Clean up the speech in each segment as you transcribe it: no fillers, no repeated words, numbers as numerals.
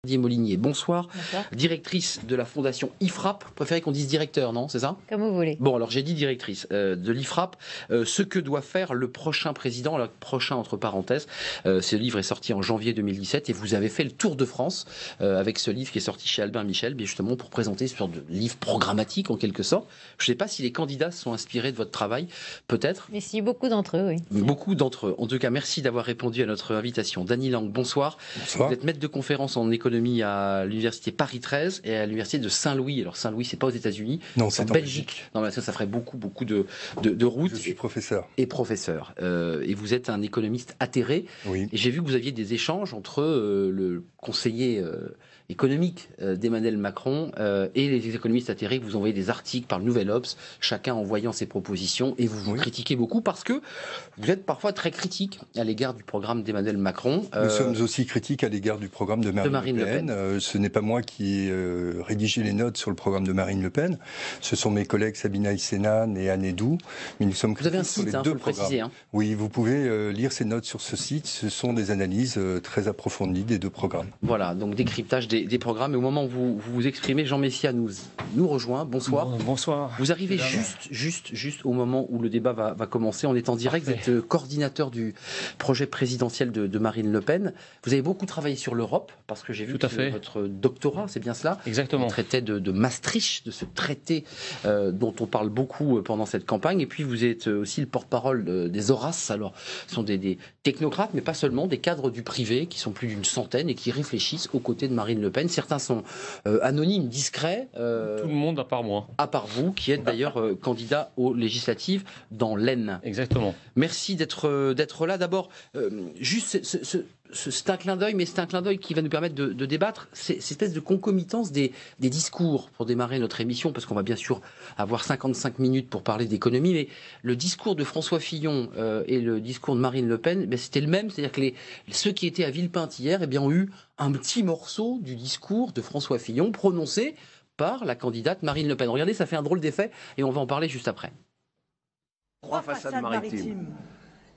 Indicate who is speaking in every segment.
Speaker 1: Molinier, bonsoir.
Speaker 2: Bonsoir.
Speaker 1: Directrice de la fondation IFRAP. Vous préférez qu'on dise directeur, non? C'est ça?
Speaker 2: Comme vous voulez.
Speaker 1: Bon, alors j'ai dit directrice de l'IFRAP. Ce que doit faire le prochain président, le prochain entre parenthèses. Ce livre est sorti en janvier 2017 et vous avez fait le tour de France avec ce livre qui est sorti chez Albin Michel, bien justement pour présenter ce genre de livre programmatique en quelque sorte. Je ne sais pas si les candidats se sont inspirés de votre travail, peut-être.
Speaker 2: Mais si, beaucoup d'entre eux, oui.
Speaker 1: Beaucoup d'entre eux. En tout cas, merci d'avoir répondu à notre invitation. Dany Lang, bonsoir.
Speaker 3: Bonsoir.
Speaker 1: Vous êtes maître de conférence en économie à l'université Paris 13 et à l'université de Saint-Louis. Alors Saint-Louis, c'est pas aux États-unis,
Speaker 3: Non,
Speaker 1: c'est en
Speaker 3: c'est en
Speaker 1: Belgique. Non, mais ça ferait beaucoup de routes.
Speaker 3: Je suis professeur.
Speaker 1: Et professeur. Et vous êtes un économiste atterré.
Speaker 3: Oui.
Speaker 1: Et j'ai vu que vous aviez des échanges entre le conseiller économique d'Emmanuel Macron et les économistes atterrés. Vous envoyez des articles par le Nouvel Obs, chacun envoyant ses propositions, et vous critiquez beaucoup parce que vous êtes parfois très critique à l'égard du programme d'Emmanuel Macron.
Speaker 3: Nous sommes aussi critiques à l'égard du programme de Marine Le Pen. Ce n'est pas moi qui ai rédigé les notes sur le programme de Marine Le Pen. Ce sont mes collègues Sabina Isenan et Anne Edou. Mais nous sommes critiques sur les deux programmes. Oui, vous pouvez lire ces notes sur ce site. Ce sont des analyses très approfondies des deux programmes.
Speaker 1: Voilà, donc décryptage des programmes. Et au moment où vous vous exprimez, Jean Messia nous rejoint. Bonsoir.
Speaker 4: Bonsoir.
Speaker 1: Vous arrivez juste au moment où le débat va commencer. On est en direct.
Speaker 4: Parfait.
Speaker 1: Vous êtes coordinateur du projet présidentiel de Marine Le Pen. Vous avez beaucoup travaillé sur l'Europe, parce que j'ai vu que votre doctorat, c'est bien cela?
Speaker 4: Exactement.
Speaker 1: Le traité de Maastricht, de ce traité dont on parle beaucoup pendant cette campagne. Et puis vous êtes aussi le porte-parole des Horaces. Alors, ce sont des technocrates, mais pas seulement, des cadres du privé qui sont plus d'une centaine et qui réfléchissent aux côtés de Marine Le Pen. Certains sont anonymes, discrets.
Speaker 4: Tout le monde à part moi.
Speaker 1: À part vous, qui êtes d'ailleurs candidat aux législatives dans l'Aisne.
Speaker 4: Exactement.
Speaker 1: Merci d'être là. D'abord, juste c'est un clin d'œil, mais c'est un clin d'œil qui va nous permettre de débattre. C'est cette espèce de concomitance des discours pour démarrer notre émission, parce qu'on va bien sûr avoir 55 minutes pour parler d'économie, mais le discours de François Fillon et le discours de Marine Le Pen, c'était le même, c'est-à-dire que ceux qui étaient à Villepinte hier ont eu un petit morceau du discours de François Fillon prononcé par la candidate Marine Le Pen. Regardez, ça fait un drôle d'effet et on va en parler juste après.
Speaker 5: Trois façades maritimes.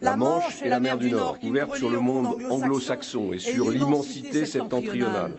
Speaker 5: La Manche et la mer du Nord, ouvertes sur le monde anglo-saxon et sur l'immensité septentrionale.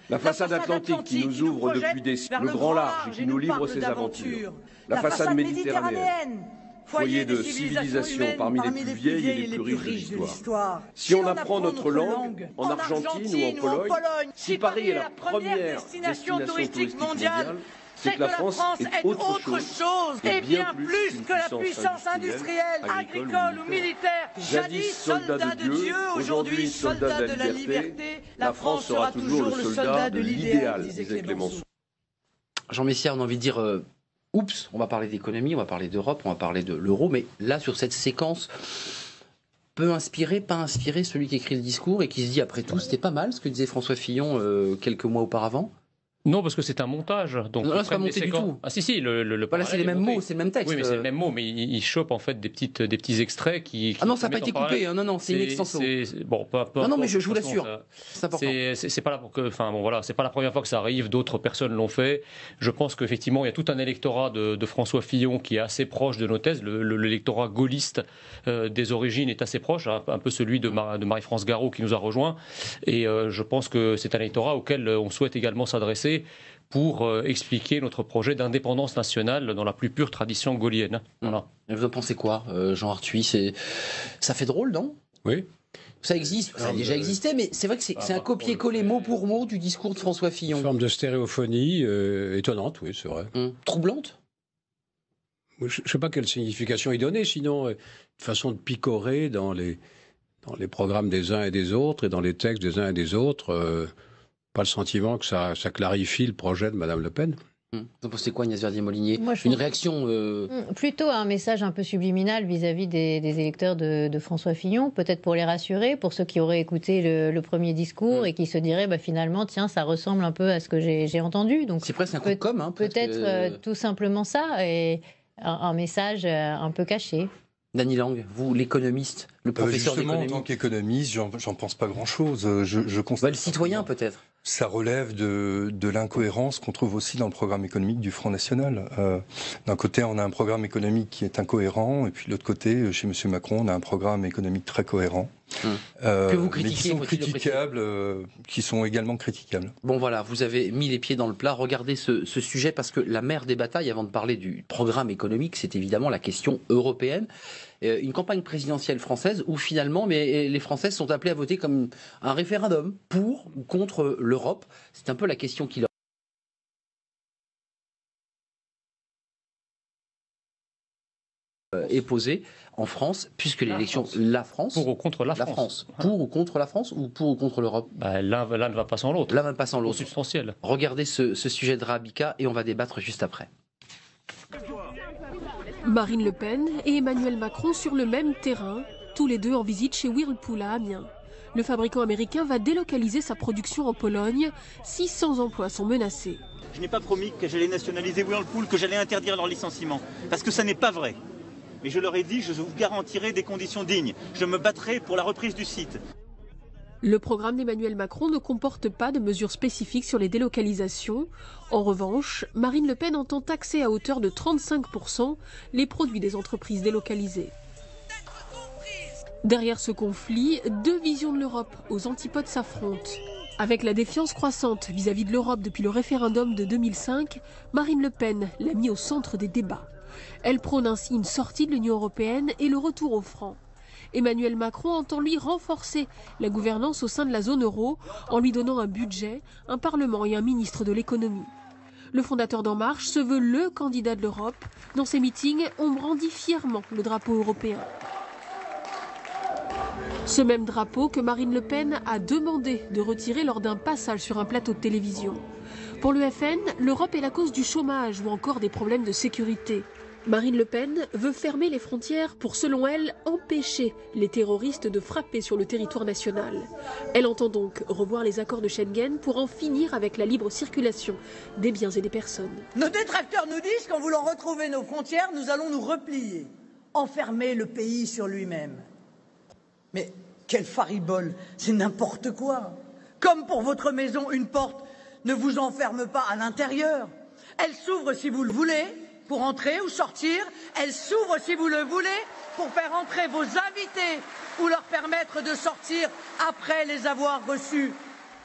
Speaker 5: La façade atlantique qui nous ouvre depuis des siècles le grand large et qui nous livre ses aventures. La façade méditerranéenne, foyer de civilisation parmi les plus vieilles et les plus riches de l'histoire. Si on apprend notre langue en Argentine ou en Pologne, si Paris est la première destination touristique mondiale, c'est que la France est autre chose et bien plus que la puissance industrielle, agricole ou militaire. Jadis soldat de Dieu, aujourd'hui soldat de la liberté, la France sera toujours le soldat de l'idéal, disait Clémenceau.
Speaker 1: Jean Messia, on a envie de dire oups, on va parler d'économie, on va parler d'Europe, on va parler de l'euro, mais là, sur cette séquence, peut inspirer, pas inspirer celui qui écrit le discours et qui se dit, après tout, c'était pas mal ce que disait François Fillon quelques mois auparavant?
Speaker 4: Non, parce que c'est un montage. Donc
Speaker 1: non, c'est pas monté du tout.
Speaker 4: Ah si,
Speaker 1: voilà, c'est les mêmes mots, c'est le même texte.
Speaker 4: Oui, mais c'est le même mot, mais il chope en fait des petits extraits qui
Speaker 1: ah non, ça n'a pas été coupé. Non, c'est une extension.
Speaker 4: Bon,
Speaker 1: non, mais je vous l'assure, c'est important.
Speaker 4: C'est pas là pour que, enfin bon, voilà, c'est pas la première fois que ça arrive. D'autres personnes l'ont fait. Je pense qu'effectivement, il y a tout un électorat de François Fillon qui est assez proche de nos thèses. L'électorat gaulliste des origines est assez proche, hein, un peu celui de Marie-France Garot qui nous a rejoint. Et je pense que c'est un électorat auquel on souhaite également s'adresser pour expliquer notre projet d'indépendance nationale dans la plus pure tradition gaullienne. Voilà.
Speaker 1: Et vous en pensez quoi, Jean Arthuis? Ça fait drôle, non?
Speaker 6: Oui.
Speaker 1: Ça existe, ça a déjà existé, mais c'est vrai que c'est un copier-coller mot pour mot du discours de François Fillon.
Speaker 6: Une forme de stéréophonie étonnante, oui, c'est vrai.
Speaker 1: Troublante?
Speaker 6: Je ne sais pas quelle signification y donner, sinon une façon de picorer dans les programmes des uns et des autres et dans les textes des uns et des autres. Pas le sentiment que ça clarifie le projet de Mme Le Pen.
Speaker 1: Vous en pensez quoi, Agnès Verdier-Molinier? Une réaction
Speaker 2: plutôt un message un peu subliminal vis-à-vis des électeurs de François Fillon, peut-être pour les rassurer, pour ceux qui auraient écouté le premier discours et qui se diraient finalement, tiens, ça ressemble un peu à ce que j'ai entendu. Donc
Speaker 1: c'est presque un coup de com'. Hein,
Speaker 2: peut-être tout simplement ça, et un message un peu caché.
Speaker 1: Dany Lang, vous, l'économiste, le professeur d'économie.
Speaker 3: En tant qu'économiste, j'en pense pas grand-chose. Je constate
Speaker 1: le citoyen, peut-être.
Speaker 3: Ça relève de l'incohérence qu'on trouve aussi dans le programme économique du Front National. D'un côté, on a un programme économique qui est incohérent, et puis de l'autre côté, chez M. Macron, on a un programme économique très cohérent.
Speaker 1: Que vous critiquez,
Speaker 3: mais qui sont critiquables, qui sont également critiquables.
Speaker 1: Bon voilà, vous avez mis les pieds dans le plat. Regardez ce sujet, parce que la mère des batailles, avant de parler du programme économique, c'est évidemment la question européenne. Une campagne présidentielle française où finalement les Français sont appelés à voter comme un référendum pour ou contre l'Europe. C'est un peu la question qui leur est posée en France, puisque l'élection, la France...
Speaker 4: Pour ou contre la France.
Speaker 1: Pour ou contre la France ou pour ou contre l'Europe?
Speaker 4: L'un ne va pas sans l'autre.
Speaker 1: L'un ne va pas sans l'autre.
Speaker 4: Substantiel.
Speaker 1: Regardez ce sujet de Rabika et on va débattre juste après.
Speaker 7: Marine Le Pen et Emmanuel Macron sur le même terrain, tous les deux en visite chez Whirlpool à Amiens. Le fabricant américain va délocaliser sa production en Pologne. 600 emplois sont menacés.
Speaker 8: Je n'ai pas promis que j'allais nationaliser Whirlpool, que j'allais interdire leur licenciement, parce que ça n'est pas vrai. Mais je leur ai dit, je vous garantirai des conditions dignes. Je me battrai pour la reprise du site.
Speaker 7: Le programme d'Emmanuel Macron ne comporte pas de mesures spécifiques sur les délocalisations. En revanche, Marine Le Pen entend taxer à hauteur de 35% les produits des entreprises délocalisées. Derrière ce conflit, deux visions de l'Europe aux antipodes s'affrontent. Avec la défiance croissante vis-à-vis de l'Europe depuis le référendum de 2005, Marine Le Pen l'a mis au centre des débats. Elle prône ainsi une sortie de l'Union européenne et le retour au franc. Emmanuel Macron entend lui renforcer la gouvernance au sein de la zone euro en lui donnant un budget, un parlement et un ministre de l'économie. Le fondateur d'En Marche se veut le candidat de l'Europe. Dans ses meetings, on brandit fièrement le drapeau européen. Ce même drapeau que Marine Le Pen a demandé de retirer lors d'un passage sur un plateau de télévision. Pour le FN, l'Europe est la cause du chômage ou encore des problèmes de sécurité. Marine Le Pen veut fermer les frontières pour, selon elle, empêcher les terroristes de frapper sur le territoire national. Elle entend donc revoir les accords de Schengen pour en finir avec la libre circulation des biens et des personnes.
Speaker 9: Nos détracteurs nous disent qu'en voulant retrouver nos frontières, nous allons nous replier, enfermer le pays sur lui-même. Mais quel faribole, c'est n'importe quoi. Comme pour votre maison, une porte ne vous enferme pas à l'intérieur. Elle s'ouvre si vous le voulez, pour entrer ou sortir. Elle s'ouvre si vous le voulez, pour faire entrer vos invités ou leur permettre de sortir après les avoir reçus.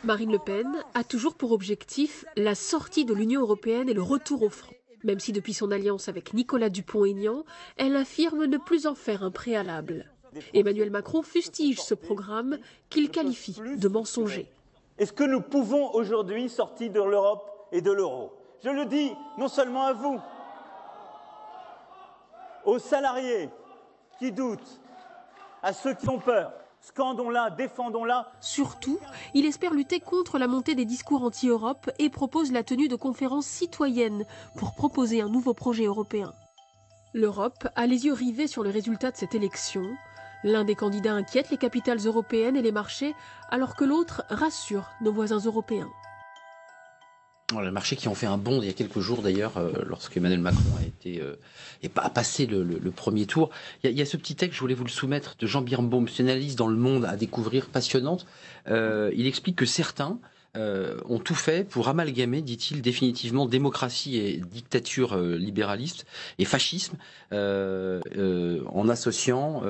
Speaker 7: Marine Le Pen a toujours pour objectif la sortie de l'Union européenne et le retour au franc. Même si depuis son alliance avec Nicolas Dupont-Aignan, elle affirme ne plus en faire un préalable. Emmanuel Macron fustige ce programme qu'il qualifie de mensonger.
Speaker 8: Est-ce que nous pouvons aujourd'hui sortir de l'Europe et de l'euro? Je le dis non seulement à vous, aux salariés qui doutent, à ceux qui ont peur. Scandons-la, défendons-la.
Speaker 7: Surtout, il espère lutter contre la montée des discours anti-Europe et propose la tenue de conférences citoyennes pour proposer un nouveau projet européen. L'Europe a les yeux rivés sur le résultat de cette élection. L'un des candidats inquiète les capitales européennes et les marchés, alors que l'autre rassure nos voisins européens.
Speaker 1: Le marché qui ont fait un bond il y a quelques jours d'ailleurs, lorsque Emmanuel Macron a passé le premier tour. Il y a ce petit texte, je voulais vous le soumettre, de Jean Birnbaum, analyse dans Le Monde à découvrir, passionnante. Il explique que certains ont tout fait pour amalgamer, dit-il, définitivement démocratie et dictature libéraliste et fascisme, en associant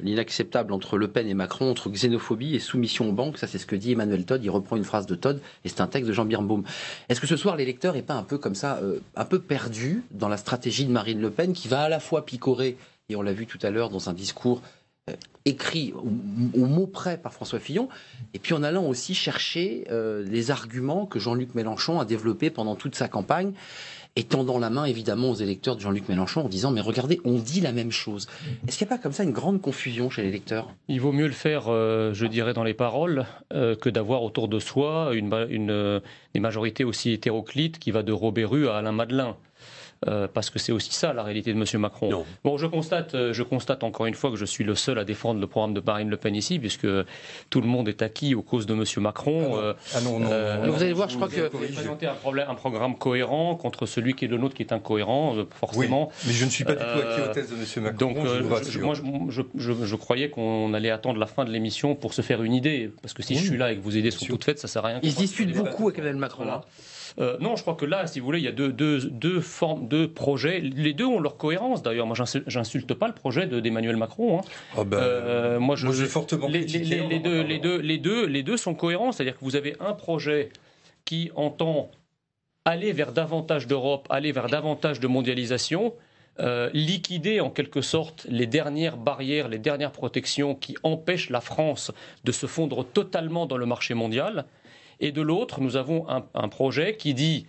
Speaker 1: l'inacceptable entre Le Pen et Macron, entre xénophobie et soumission aux banques. Ça, c'est ce que dit Emmanuel Todd. Il reprend une phrase de Todd et c'est un texte de Jean Birnbaum. Est-ce que ce soir, l'électeur n'est pas un peu comme ça, un peu perdu dans la stratégie de Marine Le Pen, qui va à la fois picorer, et on l'a vu tout à l'heure dans un discours écrit au mot près par François Fillon, et puis en allant aussi chercher les arguments que Jean-Luc Mélenchon a développés pendant toute sa campagne, et tendant la main évidemment aux électeurs de Jean-Luc Mélenchon en disant « mais regardez, on dit la même chose ». Est-ce qu'il n'y a pas comme ça une grande confusion chez les électeurs?
Speaker 4: Il vaut mieux le faire, je dirais, dans les paroles, que d'avoir autour de soi des majorités aussi hétéroclites qui va de Robert Rue à Alain Madelin. parce que c'est aussi ça la réalité de M. Macron.
Speaker 6: Non.
Speaker 4: Bon, je constate encore une fois que je suis le seul à défendre le programme de Marine Le Pen ici, puisque tout le monde est acquis aux causes de M. Macron.
Speaker 1: Vous allez voir, je crois que...
Speaker 4: Vous avez présenté un programme cohérent contre celui qui est le nôtre qui est incohérent, forcément.
Speaker 3: Oui, mais je ne suis pas du tout acquis aux thèses de M. Macron.
Speaker 4: Donc, je croyais qu'on allait attendre la fin de l'émission pour se faire une idée, parce que si je suis là et que vos idées sont toutes faites, ça sert à rien.
Speaker 1: Il se dispute beaucoup avec Emmanuel Macron.
Speaker 4: Voilà. Non, je crois que là, si vous voulez, il y a deux projets. Les deux ont leur cohérence. D'ailleurs, moi, j'insulte pas le projet d'Emmanuel Macron. Hein.
Speaker 3: Moi, j'ai fortement critiqué.
Speaker 4: Les deux sont cohérents. C'est-à-dire que vous avez un projet qui entend aller vers davantage d'Europe, aller vers davantage de mondialisation, liquider en quelque sorte les dernières barrières, les dernières protections qui empêchent la France de se fondre totalement dans le marché mondial. Et de l'autre, nous avons un projet qui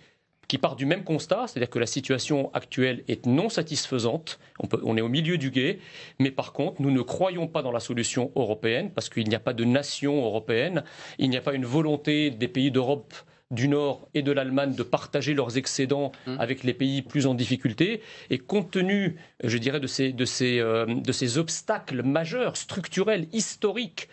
Speaker 4: part du même constat, c'est-à-dire que la situation actuelle est non satisfaisante, on est au milieu du gué, mais par contre, nous ne croyons pas dans la solution européenne, parce qu'il n'y a pas de nation européenne, il n'y a pas une volonté des pays d'Europe du Nord et de l'Allemagne de partager leurs excédents avec les pays plus en difficulté. Et compte tenu, je dirais, de ces obstacles majeurs, structurels, historiques,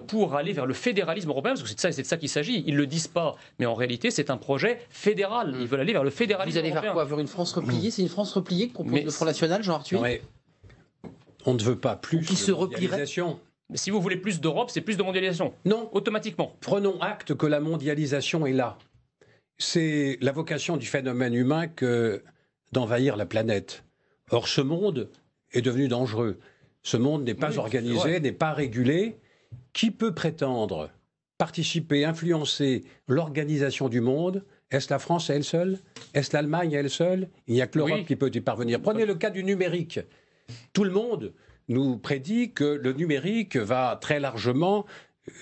Speaker 4: pour aller vers le fédéralisme européen, parce que c'est de ça qu'il s'agit. Ils ne le disent pas, mais en réalité, c'est un projet fédéral. Ils veulent aller vers le fédéralisme européen.
Speaker 1: Vous allez vers quoi? Vers une France repliée? C'est une France repliée que propose le Front National, Jean-Arthur?
Speaker 6: On ne veut pas plus
Speaker 1: de mondialisation.
Speaker 4: Mais si vous voulez plus d'Europe, c'est plus de mondialisation.
Speaker 6: Non.
Speaker 4: Automatiquement.
Speaker 6: Prenons acte que la mondialisation est là. C'est la vocation du phénomène humain que d'envahir la planète. Or, ce monde est devenu dangereux. Ce monde n'est pas organisé, n'est pas régulé. Qui peut prétendre participer, influencer l'organisation du monde? Est-ce la France à elle seule? Est-ce l'Allemagne à elle seule? Il n'y a que l'Europe qui peut y parvenir. Prenez le cas du numérique. Tout le monde nous prédit que le numérique va très largement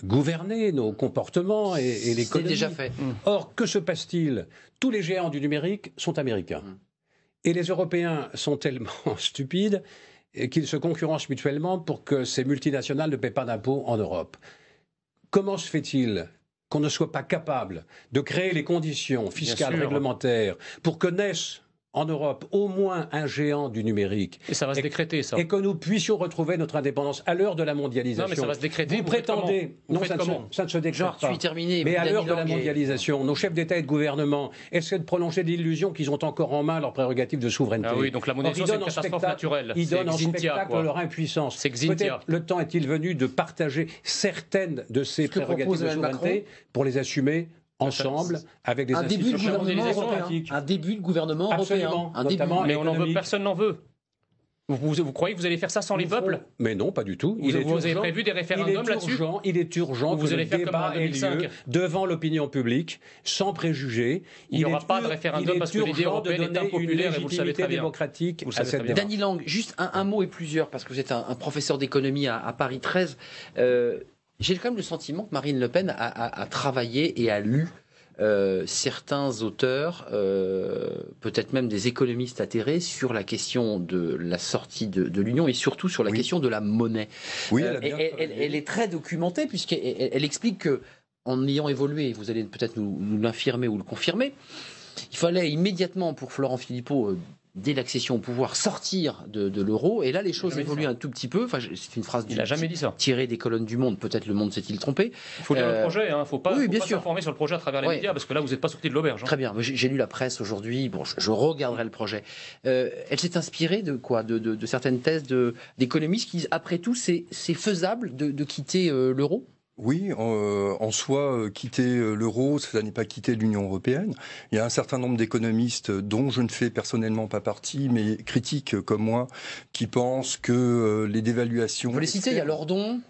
Speaker 6: gouverner nos comportements et l'économie.
Speaker 1: C'est déjà fait.
Speaker 6: Or, que se passe-t-il? Tous les géants du numérique sont américains. Et les Européens sont tellement stupides qu'ils se concurrencent mutuellement pour que ces multinationales ne paient pas d'impôts en Europe. Comment se fait-il qu'on ne soit pas capable de créer les conditions fiscales, réglementaires, pour que naisse en Europe au moins un géant du numérique?
Speaker 4: Et ça va se décréter, ça.
Speaker 6: Et que nous puissions retrouver notre indépendance à l'heure de la mondialisation.
Speaker 4: Non, mais ça va se décréter.
Speaker 6: Vous prétendez... Non, ça ne se décrète pas. Mais à l'heure de la mondialisation, nos chefs d'État et de gouvernement essaient de prolonger l'illusion qu'ils ont encore en main leurs prérogatives de souveraineté.
Speaker 4: Ah oui, donc la mondialisation, c'est une catastrophe naturelle.
Speaker 6: Ils donnent en spectacle leur impuissance.
Speaker 4: C'est Xintia.
Speaker 6: Peut-être le temps est-il venu de partager certaines de ces prérogatives de souveraineté pour les assumer ensemble avec des institutions
Speaker 1: démocratiques. Un début de gouvernement européen.
Speaker 4: Personne n'en veut. Vous croyez que vous allez faire ça sans les peuples?
Speaker 6: Mais non, pas du tout.
Speaker 4: Vous avez prévu des référendums là-dessus?
Speaker 6: Il est urgent que le débat ait lieu devant l'opinion publique, sans préjugés.
Speaker 4: Il n'y aura pas de référendum parce que l'idée européenne est impopulaire et vous le savez très bien.
Speaker 6: Démocratique
Speaker 1: à cette débat. Dany Lang, juste un mot et plusieurs, parce que vous êtes un professeur d'économie à Paris 13. J'ai quand même le sentiment que Marine Le Pen a travaillé et a lu certains auteurs, peut-être même des économistes atterrés, sur la question de la sortie de l'Union et surtout sur la question de la monnaie.
Speaker 3: Oui,
Speaker 1: elle est très documentée puisqu'elle explique que, en ayant évolué, vous allez peut-être nous l'infirmer ou le confirmer, il fallait immédiatement pour Florent Philippot, dès l'accession au pouvoir, sortir de l'euro. Et là, les choses évoluent un tout petit peu. Enfin, c'est une phrase tirée des colonnes du Monde. Peut-être le Monde s'est-il trompé.
Speaker 4: Il faut lire le projet. Il ne faut pas s'informer sur le projet à travers les médias, parce que là, vous n'êtes pas sorti de l'auberge.
Speaker 1: Très bien. J'ai lu la presse aujourd'hui. Bon, je regarderai le projet. Elle s'est inspirée de quoi? De certaines thèses d'économistes qui disent, après tout, c'est faisable de quitter l'euro?
Speaker 3: Oui, en soi, quitter l'euro, ça n'est pas quitter l'Union européenne. Il y a un certain nombre d'économistes, dont je ne fais personnellement pas partie, mais critiques comme moi, qui pensent que les dévaluations...
Speaker 1: Vous les citez, il y a Lordon,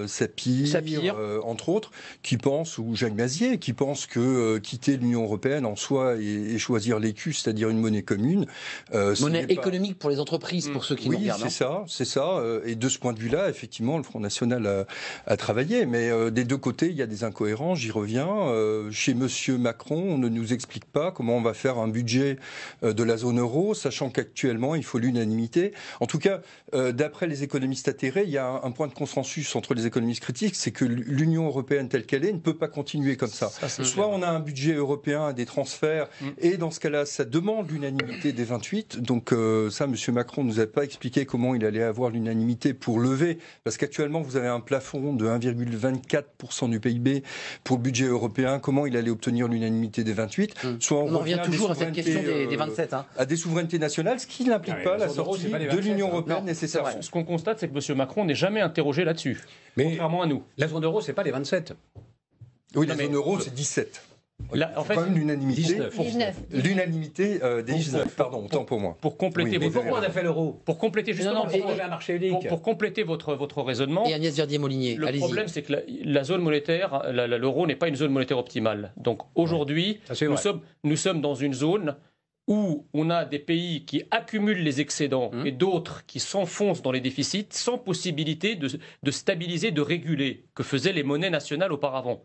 Speaker 3: Sapir. Entre autres, qui pensent, ou Jacques Mazier, qui pensent que quitter l'Union européenne en soi et choisir l'écu, c'est-à-dire une monnaie commune...
Speaker 1: monnaie économique pour les entreprises, pour ceux qui nous regardent.
Speaker 3: Oui, c'est ça. Et de ce point de vue-là, effectivement, le Front National a travaillé travailler, mais des deux côtés, il y a des incohérences, j'y reviens. Chez Monsieur Macron, on ne nous explique pas comment on va faire un budget de la zone euro, sachant qu'actuellement, il faut l'unanimité. En tout cas, d'après les économistes atterrés, il y a un point de consensus entre les économistes critiques, c'est que l'Union européenne telle qu'elle est ne peut pas continuer comme ça. Soit on a un budget européen, des transferts, et dans ce cas-là, ça demande l'unanimité des 28. Donc ça, M. Macron ne nous a pas expliqué comment il allait avoir l'unanimité pour lever, parce qu'actuellement, vous avez un plafond de 1,24% du PIB pour le budget européen. Comment il allait obtenir l'unanimité des 28
Speaker 1: Soit on revient toujours à cette question des 27.
Speaker 3: À des souverainetés nationales, ce qui n'implique pas la sortie de l'Union européenne nécessairement.
Speaker 4: Ce qu'on constate, c'est que M. Macron n'est jamais interrogé là-dessus, contrairement à nous.
Speaker 6: La zone euro, c'est pas les 27.
Speaker 3: Oui, la zone euro, c'est 17.
Speaker 4: Là, en fait,
Speaker 3: quand même l'unanimité.
Speaker 2: 19.
Speaker 3: L'unanimité des 19, pardon, autant pour moi.
Speaker 4: Pour compléter
Speaker 6: pourquoi on a fait l'euro?
Speaker 4: Pour compléter justement
Speaker 6: un marché unique.
Speaker 4: Pour compléter votre raisonnement.
Speaker 1: Et Agnès Verdier-Molinier,
Speaker 4: le problème, c'est que la zone monétaire, l'euro n'est pas une zone monétaire optimale. Donc aujourd'hui, nous sommes dans une zone où on a des pays qui accumulent les excédents et d'autres qui s'enfoncent dans les déficits sans possibilité de stabiliser, de réguler, que faisaient les monnaies nationales auparavant.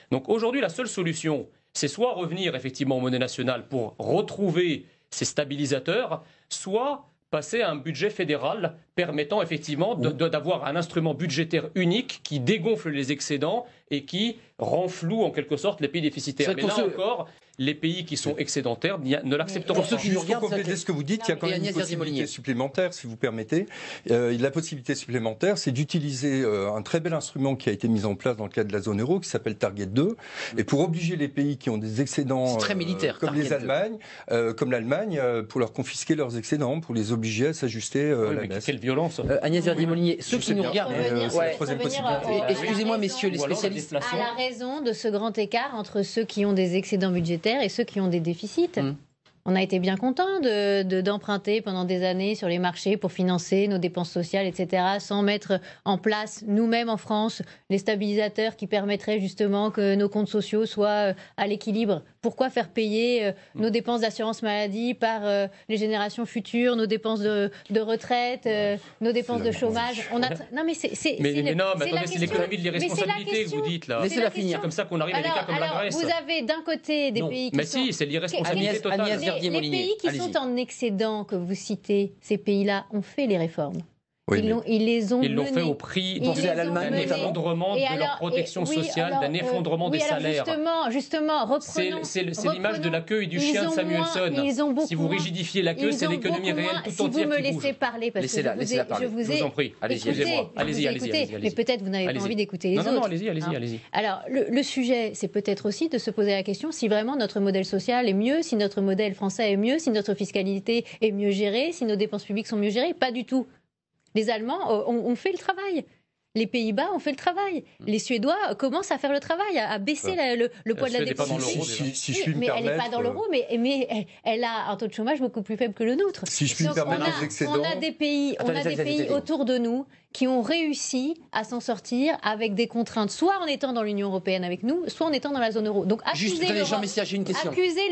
Speaker 4: Donc aujourd'hui, la seule solution, c'est soit revenir effectivement aux monnaies nationales pour retrouver ces stabilisateurs, soit passer à un budget fédéral permettant effectivement d'avoir un instrument budgétaire unique qui dégonfle les excédents et qui renfloue en quelque sorte les pays déficitaires. Mais là encore, les pays qui sont excédentaires ne l'accepteront pas.
Speaker 3: Juste pour compléter ce que vous dites, il y a quand même une possibilité supplémentaire, si vous permettez. La possibilité supplémentaire, c'est d'utiliser un très bel instrument qui a été mis en place dans le cadre de la zone euro, qui s'appelle Target 2, et pour obliger les pays qui ont des excédents
Speaker 1: très militaire,
Speaker 3: comme l'Allemagne, pour leur confisquer leurs excédents, pour les obliger à s'ajuster la baisse.
Speaker 4: Quelle violence.
Speaker 1: Agnès Verdier-Molinier, ceux qui nous regardent... Excusez-moi, messieurs les spécialistes.
Speaker 2: À la raison de ce grand écart entre ceux qui ont des excédents budgétaires et ceux qui ont des déficits. On a été bien contents d'emprunter pendant des années sur les marchés pour financer nos dépenses sociales, etc., sans mettre en place, nous-mêmes en France, les stabilisateurs qui permettraient justement que nos comptes sociaux soient à l'équilibre. Pourquoi faire payer nos dépenses d'assurance maladie par les générations futures, nos dépenses de retraite, nos dépenses de chômage? Non, mais c'est
Speaker 4: l'économie de l'irresponsabilité que vous dites là.
Speaker 1: Laissez-la finir.
Speaker 4: C'est comme ça qu'on arrive à des cas comme la Grèce.
Speaker 2: Vous avez d'un côté des pays qui sont...
Speaker 4: Mais si, c'est l'irresponsabilité totale.
Speaker 2: Les pays qui sont en excédent, que vous citez, ces pays-là ont fait les réformes.
Speaker 3: Oui,
Speaker 2: ils les ont
Speaker 4: l'ont fait au prix d'un effondrement de leur protection sociale, d'un effondrement des salaires.
Speaker 2: Justement, reprenons.
Speaker 4: C'est l'image de la queue et du chien de Samuelson. Si vous rigidifiez la queue, c'est l'économie réelle tout entière qui bouge.
Speaker 2: Si vous me laissez parler, parce que je vous en prie. Allez-y. Mais peut-être vous n'avez pas envie d'écouter les autres.
Speaker 4: Non, allez-y.
Speaker 2: Alors, le sujet, c'est peut-être aussi de se poser la question si vraiment notre modèle social est mieux, si notre modèle français est mieux, si notre fiscalité est mieux gérée, si nos dépenses publiques sont mieux gérées. Pas du tout. Les Allemands ont fait le travail. Les Pays-Bas ont fait le travail. Les Suédois commencent à faire le travail, à baisser le poids de la dépense. Mais elle n'est pas dans l'euro, mais elle a un taux de chômage beaucoup plus faible que le nôtre.
Speaker 3: Si je puis me permettre les excédents.
Speaker 2: On a des pays autour de nous qui ont réussi à s'en sortir avec des contraintes, soit en étant dans l'Union européenne avec nous, soit en étant dans la zone euro. Donc accuser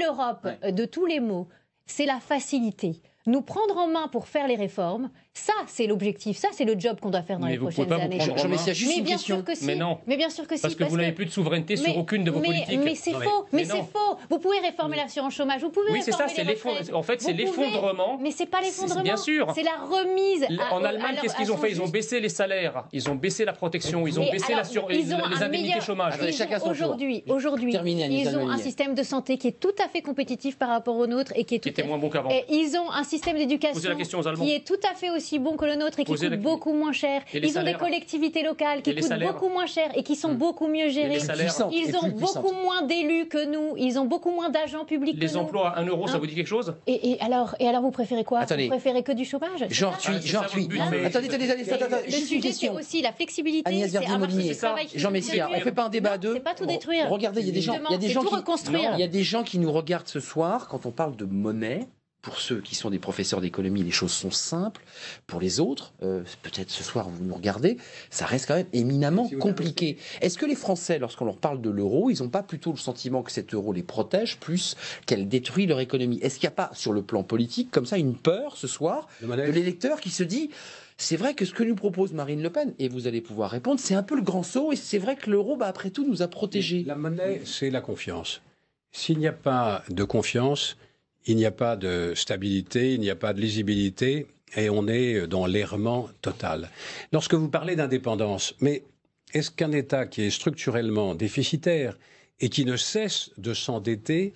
Speaker 2: l'Europe de tous les maux, c'est la facilité. Nous prendre en main pour faire les réformes, ça c'est l'objectif, ça c'est le job qu'on doit faire dans les prochaines années.
Speaker 1: Jean Messia, juste une question.
Speaker 4: Mais non.
Speaker 2: Mais bien sûr que si.
Speaker 4: Parce que vous n'avez plus de souveraineté sur aucune de vos politiques.
Speaker 2: Mais c'est faux. Mais c'est faux. Vous pouvez réformer l'assurance chômage. Vous pouvez.
Speaker 4: Oui, c'est ça. C'est l'effondrement. En fait, c'est l'effondrement.
Speaker 2: Mais c'est pas l'effondrement.
Speaker 4: Bien sûr.
Speaker 2: C'est la remise.
Speaker 4: En Allemagne, qu'est-ce qu'ils ont fait? Ils ont baissé les salaires. Ils ont baissé la protection. Ils ont baissé les indemnités chômage.
Speaker 2: Aujourd'hui, ils ont un système de santé qui est tout à fait compétitif par rapport au nôtre et qui
Speaker 4: était moins bon qu'avant.
Speaker 2: Ils ont un système d'éducation qui est tout à fait aussi bon que le nôtre et qui coûte beaucoup moins cher. Ils ont des collectivités locales qui coûtent beaucoup moins cher et qui sont beaucoup mieux gérées. Ils ont beaucoup moins d'élus que nous. Ils ont beaucoup moins d'agents publics que nous.
Speaker 4: Les emplois à 1 euro, ça vous dit quelque chose?
Speaker 2: Et alors, vous préférez quoi? Vous préférez que du chômage? Attendez. Le sujet, c'est aussi la flexibilité.
Speaker 1: Agnès Verdier-Molinier, Jean Messia, on ne fait pas un débat à deux.
Speaker 2: C'est pas tout détruire.
Speaker 1: Regardez, il y a des gens qui nous regardent ce soir quand on parle de monnaie. Pour ceux qui sont des professeurs d'économie, les choses sont simples. Pour les autres, peut-être ce soir vous nous regardez, ça reste quand même éminemment compliqué. Est-ce que les Français, lorsqu'on leur parle de l'euro, ils n'ont pas plutôt le sentiment que cet euro les protège plus qu'elle détruit leur économie? Est-ce qu'il n'y a pas, sur le plan politique, comme ça, une peur ce soir de l'électeur qui se dit c'est vrai que ce que nous propose Marine Le Pen, et vous allez pouvoir répondre, c'est un peu le grand saut, et c'est vrai que l'euro, après tout, nous a protégés.
Speaker 6: La monnaie, c'est la confiance. S'il n'y a pas de confiance, il n'y a pas de stabilité, il n'y a pas de lisibilité, et on est dans l'errement total. Lorsque vous parlez d'indépendance, mais est-ce qu'un État qui est structurellement déficitaire et qui ne cesse de s'endetter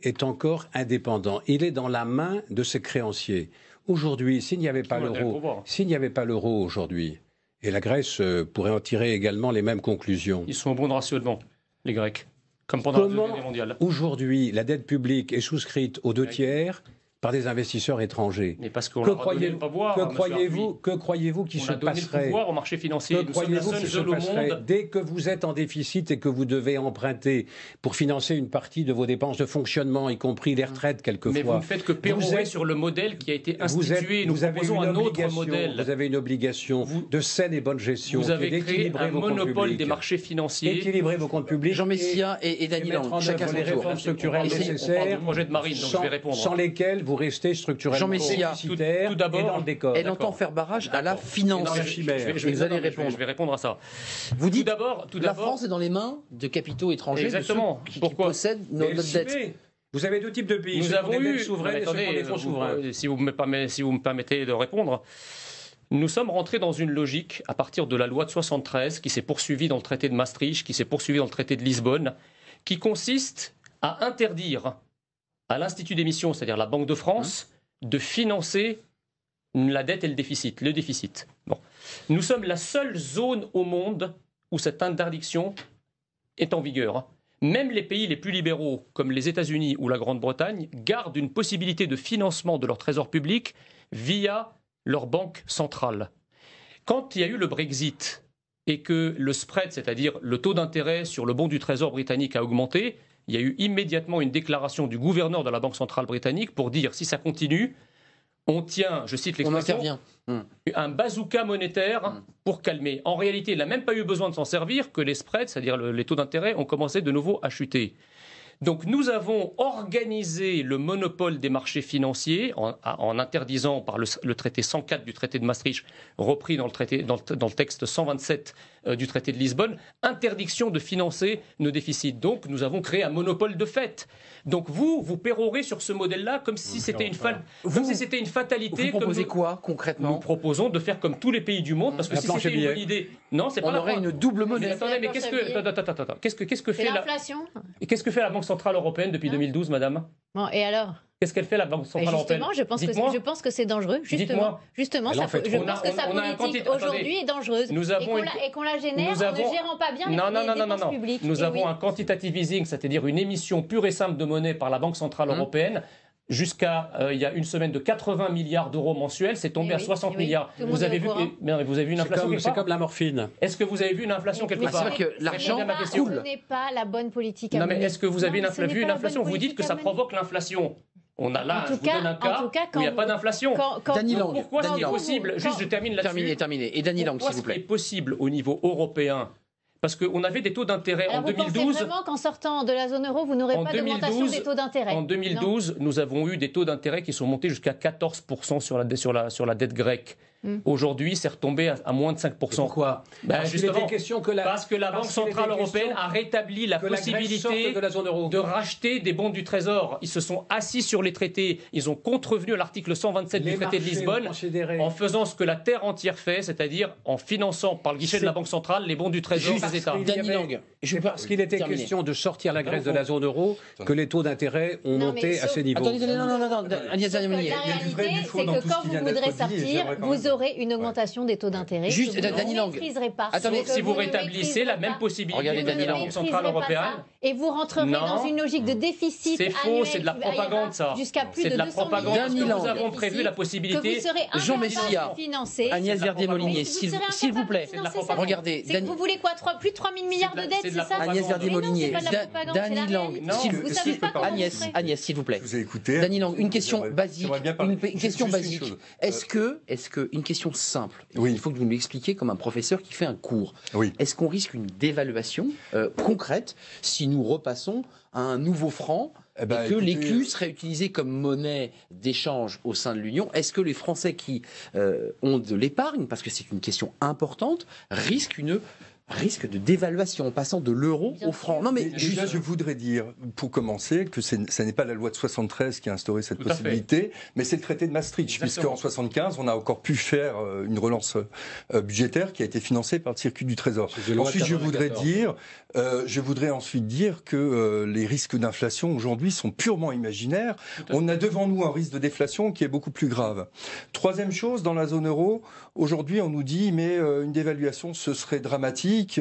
Speaker 6: est encore indépendant? Il est dans la main de ses créanciers. Aujourd'hui, s'il n'y avait pas l'euro aujourd'hui, et la Grèce pourrait en tirer également les mêmes conclusions.
Speaker 4: Ils sont au bon de rationnement, les Grecs, comme pendant la Deuxième Guerre mondiale.
Speaker 6: Aujourd'hui, la dette publique est souscrite aux 2/3 par des investisseurs étrangers.
Speaker 4: Mais parce qu'on leur a donné le pouvoir,
Speaker 6: que croyez-vous qui se passerait?
Speaker 4: On a donné le pouvoir au marché financier.
Speaker 6: Que croyez-vous qui se passerait dès que vous êtes en déficit et que vous devez emprunter pour financer une partie de vos dépenses de fonctionnement, y compris les retraites quelquefois?
Speaker 4: Mais vous ne faites que pérorer sur le modèle qui a été institué. Nous proposons un autre modèle.
Speaker 6: Vous avez une obligation de saine et bonne gestion.
Speaker 4: Vous avez créé un monopole des marchés financiers.
Speaker 6: Équilibrer vos comptes publics.
Speaker 1: Jean Messia et Dany Lang, chacun son tour.
Speaker 6: Les réformes structurelles nécessaires,
Speaker 4: projet de Marine, donc je vais répondre.
Speaker 6: Sans lesquelles vous restez structurellement déficitaire
Speaker 4: tout d'abord,
Speaker 6: et dans le décor.
Speaker 1: Elle entend faire barrage à la finance.
Speaker 4: Je vais répondre à ça.
Speaker 1: Vous dites la France est dans les mains de capitaux étrangers.
Speaker 4: Exactement.
Speaker 1: Qui possèdent notre dette.
Speaker 6: Vous avez deux types de pays.
Speaker 4: Nous avons eu
Speaker 6: souverains et ceux qui ont des fonds souverains.
Speaker 4: Si vous me permettez de répondre. Nous sommes rentrés dans une logique à partir de la loi de 73 qui s'est poursuivie dans le traité de Maastricht, qui s'est poursuivie dans le traité de Lisbonne, qui consiste à interdire à l'Institut d'émission, c'est-à-dire la Banque de France, de financer la dette et le déficit. Bon. Nous sommes la seule zone au monde où cette interdiction est en vigueur. Même les pays les plus libéraux, comme les États-Unis ou la Grande-Bretagne, gardent une possibilité de financement de leur trésor public via leur banque centrale. Quand il y a eu le Brexit et que le spread, c'est-à-dire le taux d'intérêt sur le bon du Trésor britannique a augmenté, il y a eu immédiatement une déclaration du gouverneur de la Banque centrale britannique pour dire si ça continue, on tient, je cite l'expression, un bazooka monétaire pour calmer. En réalité, il n'a même pas eu besoin de s'en servir que les spreads, c'est-à-dire les taux d'intérêt, ont commencé de nouveau à chuter. Donc nous avons organisé le monopole des marchés financiers en interdisant par le traité 104 du traité de Maastricht, repris dans le texte 127 du traité de Lisbonne, interdiction de financer nos déficits. Donc nous avons créé un monopole de fait. Donc vous pérorez sur ce modèle-là comme si c'était une fatalité.
Speaker 1: Vous proposez quoi concrètement?
Speaker 4: Nous proposons de faire comme tous les pays du monde, parce que si c'était une bonne idée, non, c'est pas
Speaker 1: on aurait une double monnaie.
Speaker 4: Mais attendez, mais qu'est-ce que fait l'inflation? Qu'est-ce que fait la Banque centrale européenne depuis 2012, madame?
Speaker 2: Bon, et alors?
Speaker 4: Qu'est-ce qu'elle fait, la Banque centrale européenne?
Speaker 2: Justement, je pense que c'est dangereux. Justement, je pense que sa politique aujourd'hui est dangereuse et qu'on la génère en ne gérant pas bien les dépenses publiques.
Speaker 4: Nous avons un quantitative easing, c'est-à-dire une émission pure et simple de monnaie par la Banque centrale européenne. Jusqu'à il y a une semaine de 80 milliards d'euros mensuels, c'est tombé à 60 milliards. Vous avez vu une inflation quelque part?
Speaker 6: C'est comme la morphine.
Speaker 4: Est-ce que vous avez vu une inflation quelque part?
Speaker 1: C'est vrai que l'argent coule.
Speaker 2: Ce n'est pas la bonne politique.
Speaker 4: Non, mais est-ce que vous avez vu une inflation? Vous dites que ça provoque l'inflation. On a là, je vous donne un cas où il n'y a pas d'inflation.
Speaker 1: Dany Lang,
Speaker 4: pourquoi c'est possible? Juste, je termine là-dessus.
Speaker 1: Terminé. Et Dany Lang, s'il vous plaît.
Speaker 4: Pourquoi ce qui est possible au niveau européen? Parce qu'on avait des taux d'intérêt en 2012.
Speaker 2: Vous pensez vraiment qu'en sortant de la zone euro, vous n'aurez pas d'augmentation des taux d'intérêt?
Speaker 4: En 2012, nous avons eu des taux d'intérêt qui sont montés jusqu'à 14% sur la dette grecque. Aujourd'hui, c'est retombé à moins de 5%.
Speaker 6: Pourquoi?
Speaker 4: Justement, parce que la Banque centrale européenne a rétabli la possibilité de racheter des bons du Trésor. Ils se sont assis sur les traités, ils ont contrevenu à l'article 127 du traité de Lisbonne en faisant ce que la terre entière fait, c'est-à-dire en finançant par le guichet de la Banque centrale les bons du Trésor des États.
Speaker 1: Dany Lang,
Speaker 6: parce qu'il était question de sortir la Grèce de la zone euro que les taux d'intérêt ont monté à ces niveaux.
Speaker 1: Attendez, non, Agnès Verdier-Molinier.
Speaker 2: La réalité, c'est que quand vous voudrez sortir, vous aurez une augmentation des taux d'intérêt.
Speaker 1: Juste, Dany Lang.
Speaker 4: Attendez, si vous rétablissez la même possibilité de la Banque centrale européenne.
Speaker 2: Et vous rentrerez dans une logique de déficit.
Speaker 4: C'est faux, c'est de la propagande, ça.
Speaker 2: Jusqu'à plus de 200
Speaker 4: propagande. Nous avons prévu la possibilité.
Speaker 1: Jean Messia, Agnès Verdier-Molinier, s'il vous plaît. Regardez.
Speaker 2: Vous voulez quoi? Plus de 3 000 milliards de dettes, c'est ça?
Speaker 1: Agnès Verdier-Molinier, Dany Lang, Agnès, s'il vous plaît.
Speaker 3: Je vous ai écouté.
Speaker 1: Dany Lang, une question basique. Est-ce que, une question simple.
Speaker 3: Oui.
Speaker 1: Il faut que vous m'expliquiez comme un professeur qui fait un cours.
Speaker 3: Oui.
Speaker 1: Est-ce qu'on risque une dévaluation concrète si nous repassons à un nouveau franc et que l'écu serait utilisé comme monnaie d'échange au sein de l'Union? Est-ce que les Français qui ont de l'épargne, parce que c'est une question importante, risque de dévaluation en passant de l'euro au franc? Non, mais
Speaker 3: déjà, je voudrais dire, pour commencer, que ça n'est pas la loi de 73 qui a instauré cette possibilité, mais c'est le traité de Maastricht, puisqu'en 75, on a encore pu faire une relance budgétaire qui a été financée par le circuit du Trésor. Ensuite, je voudrais ensuite dire que les risques d'inflation aujourd'hui sont purement imaginaires. On a devant nous un risque de déflation qui est beaucoup plus grave. Troisième chose, dans la zone euro, aujourd'hui, on nous dit, mais une dévaluation, ce serait dramatique.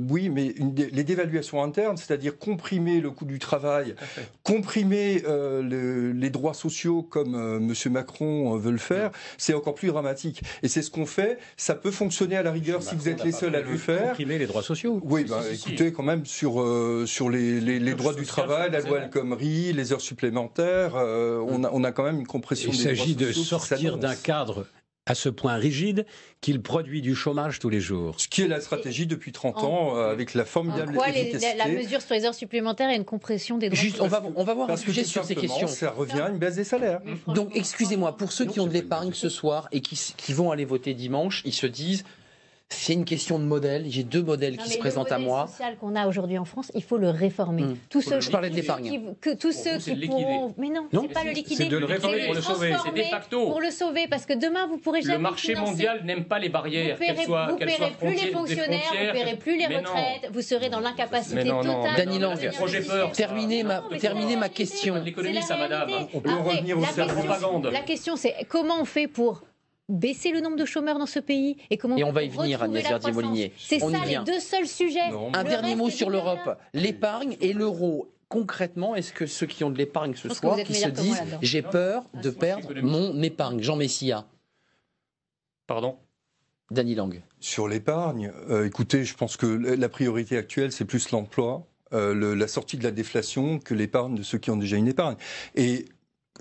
Speaker 3: Oui, mais les dévaluations internes, c'est-à-dire comprimer le coût du travail, comprimer les droits sociaux comme M. Macron veut le faire, c'est encore plus dramatique. Et c'est ce qu'on fait. Ça peut fonctionner à la rigueur si vous êtes les seuls à le faire.
Speaker 6: Comprimer les droits sociaux.
Speaker 3: Oui, écoutez, quand même, sur les droits du travail, la loi El Khomri, les heures supplémentaires, on a quand même une compression des droits sociaux.
Speaker 6: Il s'agit de sortir d'un cadre à ce point rigide qu'il produit du chômage tous les jours.
Speaker 3: Ce qui est la stratégie depuis 30 ans, avec la formidable efficacité.
Speaker 2: La mesure sur les heures supplémentaires et une compression des droits.
Speaker 1: Juste, on va voir un sujet sur ces questions.
Speaker 3: Ça revient à une baisse des salaires.
Speaker 1: Donc, excusez-moi, pour ceux qui ont de l'épargne ce soir et qui vont aller voter dimanche, ils se disent... C'est une question de modèle. J'ai deux modèles qui se présentent à moi.
Speaker 2: Le modèle social qu'on a aujourd'hui en France, il faut le réformer.
Speaker 1: Je parlais de l'épargne.
Speaker 2: Tous ceux qui pourront... Mais non, c'est pas le liquider.
Speaker 4: C'est de le réformer pour le sauver. C'est de facto.
Speaker 2: Pour le sauver, parce que demain, vous pourrez jamais
Speaker 4: Le marché mondial n'aime pas les barrières,
Speaker 2: qu'elles soient
Speaker 4: frontières.
Speaker 2: Vous ne paierez plus les fonctionnaires, vous ne paierez plus les retraites, vous serez dans l'incapacité totale.
Speaker 1: Dany Lang, terminez ma question.
Speaker 4: L'économie, ça, madame.
Speaker 3: On peut revenir au
Speaker 4: propagande.
Speaker 2: La question, c'est comment on fait pour baisser le nombre de chômeurs dans ce pays et
Speaker 1: on va y venir, Agnès Verdier-Molinier.
Speaker 2: C'est ça les deux seuls sujets.
Speaker 1: Un dernier mot sur l'Europe, l'épargne et l'euro. Concrètement, est-ce que ceux qui ont de l'épargne ce soir, qui se disent « j'ai peur de perdre mon épargne », Jean Messia?
Speaker 4: Pardon?
Speaker 1: Dany Lang.
Speaker 3: Sur l'épargne, écoutez, je pense que la priorité actuelle, c'est plus l'emploi, la sortie de la déflation que l'épargne de ceux qui ont déjà une épargne. Et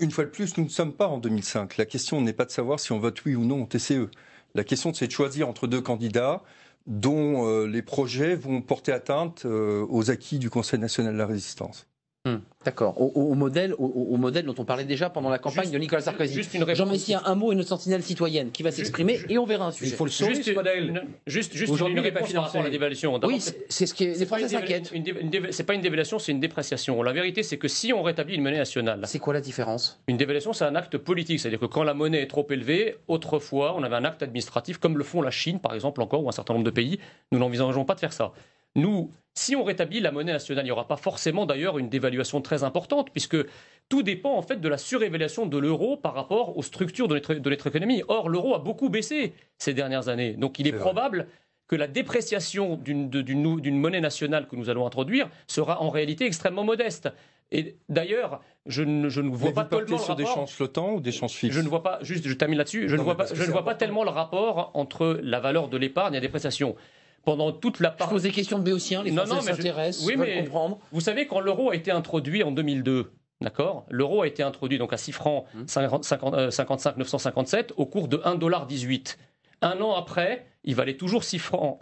Speaker 3: une fois de plus, nous ne sommes pas en 2005. La question n'est pas de savoir si on vote oui ou non au TCE. La question, c'est de choisir entre deux candidats dont les projets vont porter atteinte aux acquis du Conseil national de la résistance.
Speaker 1: D'accord. Au modèle dont on parlait déjà pendant la campagne de Nicolas Sarkozy. Jean Messia, un mot et une sensible citoyenne qui va s'exprimer et on verra un sujet.
Speaker 6: Il faut le sauver, ce modèle.
Speaker 4: Juste une réponse par rapport à la dévaluation.
Speaker 1: Oui, c'est ce que les Français s'inquiètent.
Speaker 4: C'est pas une dévaluation, c'est une dépréciation. La vérité, c'est que si on rétablit une monnaie nationale...
Speaker 1: C'est quoi la différence?
Speaker 4: Une dévaluation, c'est un acte politique. C'est-à-dire que quand la monnaie est trop élevée, autrefois, on avait un acte administratif, comme le font la Chine, par exemple, encore, ou un certain nombre de pays. Nous n'envisageons pas de faire ça. Nous, si on rétablit la monnaie nationale, il n'y aura pas forcément d'ailleurs une dévaluation très importante, puisque tout dépend en fait de la surévaluation de l'euro par rapport aux structures de notre économie. Or, l'euro a beaucoup baissé ces dernières années. Donc il est probable que la dépréciation d'une monnaie nationale que nous allons introduire sera en réalité extrêmement modeste. Et d'ailleurs, je ne vois pas tellement le rapport...
Speaker 3: des chances flottants ou des chances fixes?
Speaker 4: Je ne vois pas, juste je termine là-dessus, je ne vois pas tellement le rapport entre la valeur de l'épargne et la dépréciation. Pendant toute la
Speaker 1: Je pose des questions de Béotiens, les Français s'intéressent, veulent comprendre.
Speaker 4: Vous savez, quand l'euro a été introduit en 2002, d'accord, l'euro a été introduit donc à 6 francs 55 957 au cours de 1,18 $. Un an après, il valait toujours 6 francs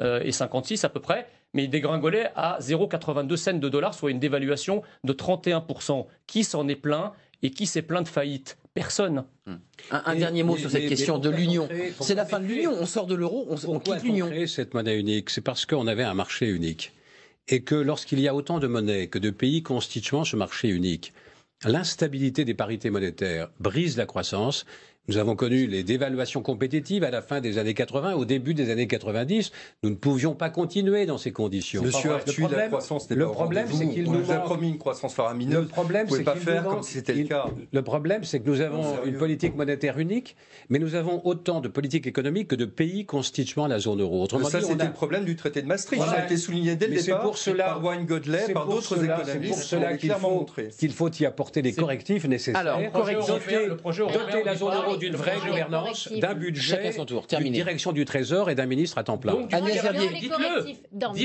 Speaker 4: et 56 à peu près, mais il dégringolait à 0,82 cents de dollars, soit une dévaluation de 31%. Qui s'en est plaint et qui s'est plaint de faillite? Personne.
Speaker 1: Un dernier mot sur cette question de l'union. C'est la fin de l'union, on sort de l'euro, on quitte l'union.
Speaker 6: Pourquoi on crée cette monnaie unique? C'est parce qu'on avait un marché unique. Et que lorsqu'il y a autant de monnaies que de pays constituant ce marché unique, l'instabilité des parités monétaires brise la croissance. Nous avons connu les dévaluations compétitives à la fin des années 80, au début des années 90. Nous ne pouvions pas continuer dans ces conditions.
Speaker 3: Monsieur Arthuis, la croissance n'est pas au rendez-vous.
Speaker 6: C'est qu'il
Speaker 3: nous a promis une croissance faramineuse.
Speaker 6: Le problème,
Speaker 3: vous ne pouvez pas faire comme si c'était le cas.
Speaker 6: Le problème, c'est que nous avons une politique monétaire unique, mais nous avons autant de politiques économiques que de pays constituant la zone euro.
Speaker 3: Autrement dit, c'était le problème du traité de Maastricht. Ça a été souligné dès le départ par Wayne Godley, par d'autres économistes.
Speaker 6: C'est pour cela qu'il faut y apporter les correctifs nécessaires.
Speaker 1: Alors,
Speaker 6: doter la zone euro parlons d'une vraie gouvernance, d'un budget, d'une direction du Trésor et d'un ministre à temps plein.
Speaker 4: Donc,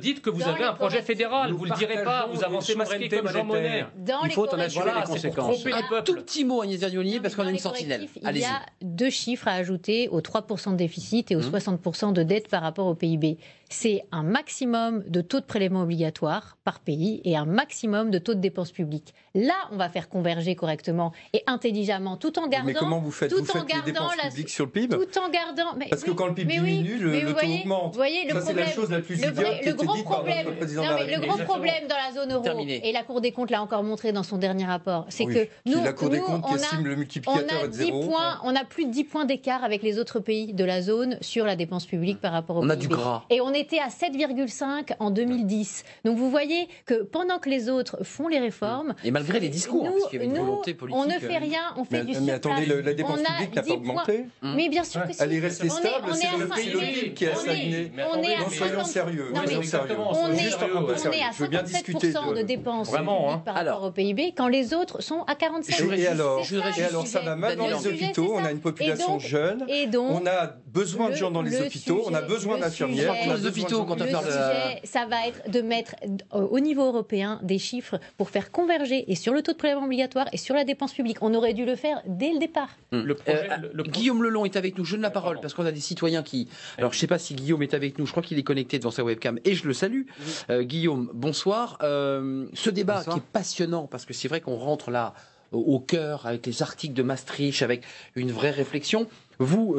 Speaker 4: dites que vous avez un projet fédéral. Vous ne le direz pas, vous avancez masqué comme Jean Monnet.
Speaker 6: Il faut en assurer les conséquences.
Speaker 1: Un tout petit mot, Agnès Verdier-Ollier, parce qu'on a une sentinelle.
Speaker 2: Il y a 2 chiffres à ajouter aux 3% de déficit et aux 60% de dette par rapport au PIB. C'est un maximum de taux de prélèvement obligatoire par pays et un maximum de taux de dépenses publiques. Là, on va faire converger correctement et intelligemment, tout en gardant...
Speaker 3: Mais comment vous faites les dépenses publiques sur le PIB?
Speaker 2: Tout en gardant...
Speaker 3: Parce que quand le PIB diminue, le taux augmente. Ça, c'est la chose la plus idiote qui a été dite par notre président de la République.
Speaker 2: Le gros problème dans la zone euro, et la Cour des comptes l'a encore montré dans son dernier rapport, c'est que nous,
Speaker 3: la Cour des comptes qui estime le multiplicateur de 0.
Speaker 2: On a plus de 10 points d'écart avec les autres pays de la zone sur la dépense publique par rapport au PIB.
Speaker 1: On a du gras.
Speaker 2: Et on était à 7,5 en 2010. Donc vous voyez que pendant que les autres font les réformes...
Speaker 1: Et malgré les discours, parce qu'il y avait une volonté politique...
Speaker 2: On ne fait rien, on fait du surplace.
Speaker 3: Mais attendez, la dépense publique n'a pas augmenté.
Speaker 2: Mais bien sûr que si.
Speaker 3: Elle est restée stable, c'est le PIB qui a stagné. Donc soyons sérieux.
Speaker 2: On est à 57% de dépenses par rapport au PIB, quand les autres sont à 47%.
Speaker 3: Et alors, ça va mal dans les hôpitaux, on a une population jeune, on a besoin de gens dans les hôpitaux, on a besoin d'infirmières.
Speaker 2: Ça va être de mettre au niveau européen des chiffres pour faire converger et sur le taux de prélèvement obligatoire et sur la dépense publique. On aurait dû le faire dès le départ.
Speaker 1: Guillaume Lelong est avec nous. Je donne la parole parce qu'on a des citoyens qui... Alors, je ne sais pas si Guillaume est avec nous. Je crois qu'il est connecté devant sa webcam et je le salue. Guillaume, bonsoir. Ce débat qui est passionnant parce que c'est vrai qu'on rentre là au cœur avec les articles de Maastricht, avec une vraie réflexion. Vous,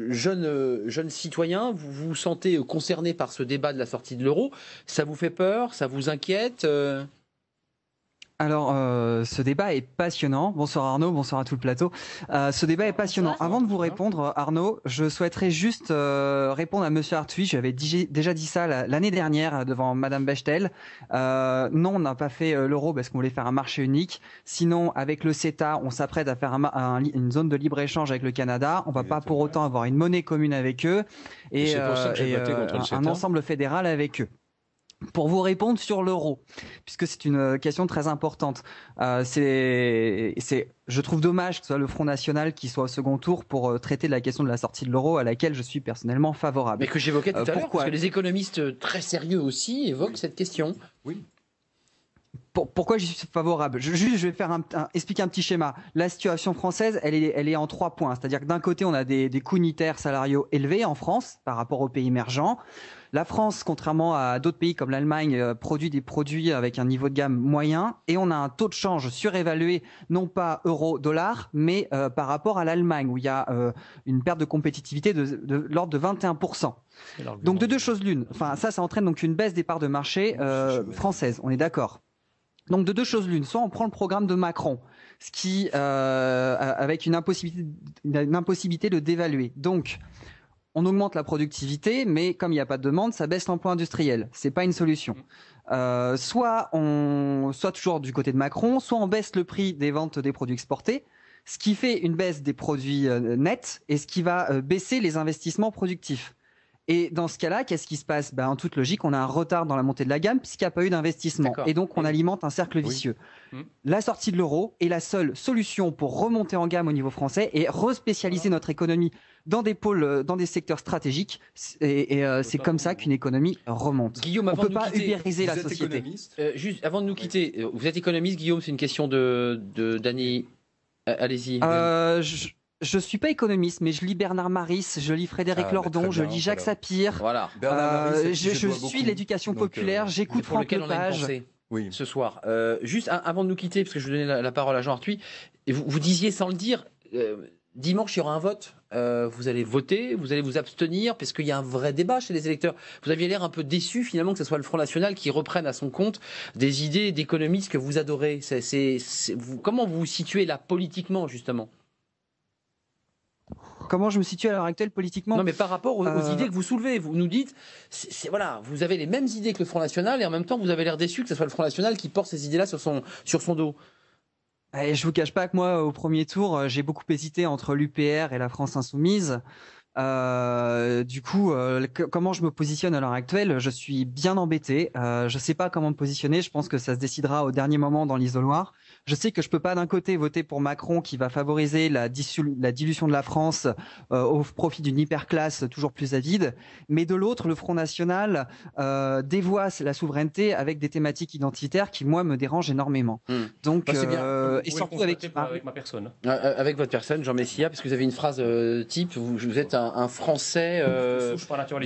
Speaker 1: jeunes citoyens, vous vous sentez concerné par ce débat de la sortie de l'euro. Ça vous fait peur? Ça vous inquiète?
Speaker 10: Alors, ce débat est passionnant. Bonsoir Arnaud, bonsoir à tout le plateau. Ce débat est passionnant. Avant de vous répondre, Arnaud, je souhaiterais juste répondre à Monsieur Arthuis. J'avais déjà dit ça l'année dernière devant Madame Bechtel. Non, on n'a pas fait l'euro parce qu'on voulait faire un marché unique. Sinon, avec le CETA, on s'apprête à faire une zone de libre-échange avec le Canada. On va pas pour autant avoir une monnaie commune avec eux et un ensemble fédéral avec eux. Pour vous répondre sur l'euro, puisque c'est une question très importante, je trouve dommage que ce soit le Front National qui soit au second tour pour traiter de la question de la sortie de l'euro, à laquelle je suis personnellement favorable.
Speaker 1: Mais que j'évoquais tout à l'heure, parce que les économistes très sérieux aussi évoquent cette question.
Speaker 3: Oui.
Speaker 10: Pourquoi j'y suis favorable? Je vais faire expliquer un petit schéma. La situation française, elle est en 3 points. C'est-à-dire que d'un côté, on a des coûts unitaires salariaux élevés en France par rapport aux pays émergents. La France, contrairement à d'autres pays comme l'Allemagne, produit des produits avec un niveau de gamme moyen et on a un taux de change surévalué, non pas euro-dollar, mais par rapport à l'Allemagne où il y a une perte de compétitivité de l'ordre de 21%. Donc de deux choses l'une. Enfin, ça entraîne donc une baisse des parts de marché françaises. On est d'accord. Donc de deux choses l'une, soit on prend le programme de Macron, ce qui avec une impossibilité de dévaluer. Donc on augmente la productivité, mais comme il n'y a pas de demande, ça baisse l'emploi industriel. C'est pas une solution. Soit toujours du côté de Macron, soit on baisse le prix des ventes des produits exportés, ce qui fait une baisse des produits nets et ce qui va baisser les investissements productifs. Et dans ce cas-là, qu'est-ce qui se passe? En toute logique, on a un retard dans la montée de la gamme puisqu'il n'y a pas eu d'investissement. Et donc, on alimente un cercle vicieux. La sortie de l'euro est la seule solution pour remonter en gamme au niveau français et respécialiser notre économie dans des pôles, dans des secteurs stratégiques. Et c'est comme ça qu'une économie remonte.
Speaker 1: Guillaume,
Speaker 10: on ne peut pas ubériser la société.
Speaker 1: Juste avant de nous quitter, vous êtes économiste, Guillaume, c'est une question de Dany. Allez-y.
Speaker 10: Je ne suis pas économiste, mais je lis Bernard Maris, je lis Frédéric Lordon, je lis Jacques Sapir.
Speaker 1: Voilà.
Speaker 10: Je suis l'éducation populaire, j'écoute Franck Lepage.
Speaker 1: Oui. Ce soir. Juste avant de nous quitter, parce que je vais donner la parole à Jean Arthuis, vous disiez sans le dire, dimanche il y aura un vote. Vous allez voter, vous allez vous abstenir, parce qu'il y a un vrai débat chez les électeurs. Vous aviez l'air un peu déçu finalement que ce soit le Front National qui reprenne à son compte des idées d'économistes que vous adorez. Comment vous vous situez là politiquement justement?
Speaker 10: Comment je me situe à l'heure actuelle politiquement?
Speaker 1: Non, mais par rapport aux idées que vous soulevez, vous nous dites, voilà, vous avez les mêmes idées que le Front National et en même temps vous avez l'air déçu que ce soit le Front National qui porte ces idées-là sur son dos.
Speaker 10: Je vous cache pas que moi, au premier tour, j'ai beaucoup hésité entre l'UPR et la France Insoumise. Du coup, comment je me positionne à l'heure actuelle? Je suis bien embêté. Je ne sais pas comment me positionner. Je pense que ça se décidera au dernier moment dans l'isoloir. Je sais que je peux pas d'un côté voter pour Macron qui va favoriser la dilution de la France au profit d'une hyperclasse toujours plus avide, mais de l'autre, le Front National dévoie la souveraineté avec des thématiques identitaires qui, moi, me dérangent énormément. Donc,
Speaker 4: et surtout avec ma personne.
Speaker 1: Avec votre personne, Jean Messia, parce que vous avez une phrase type, vous êtes un Français de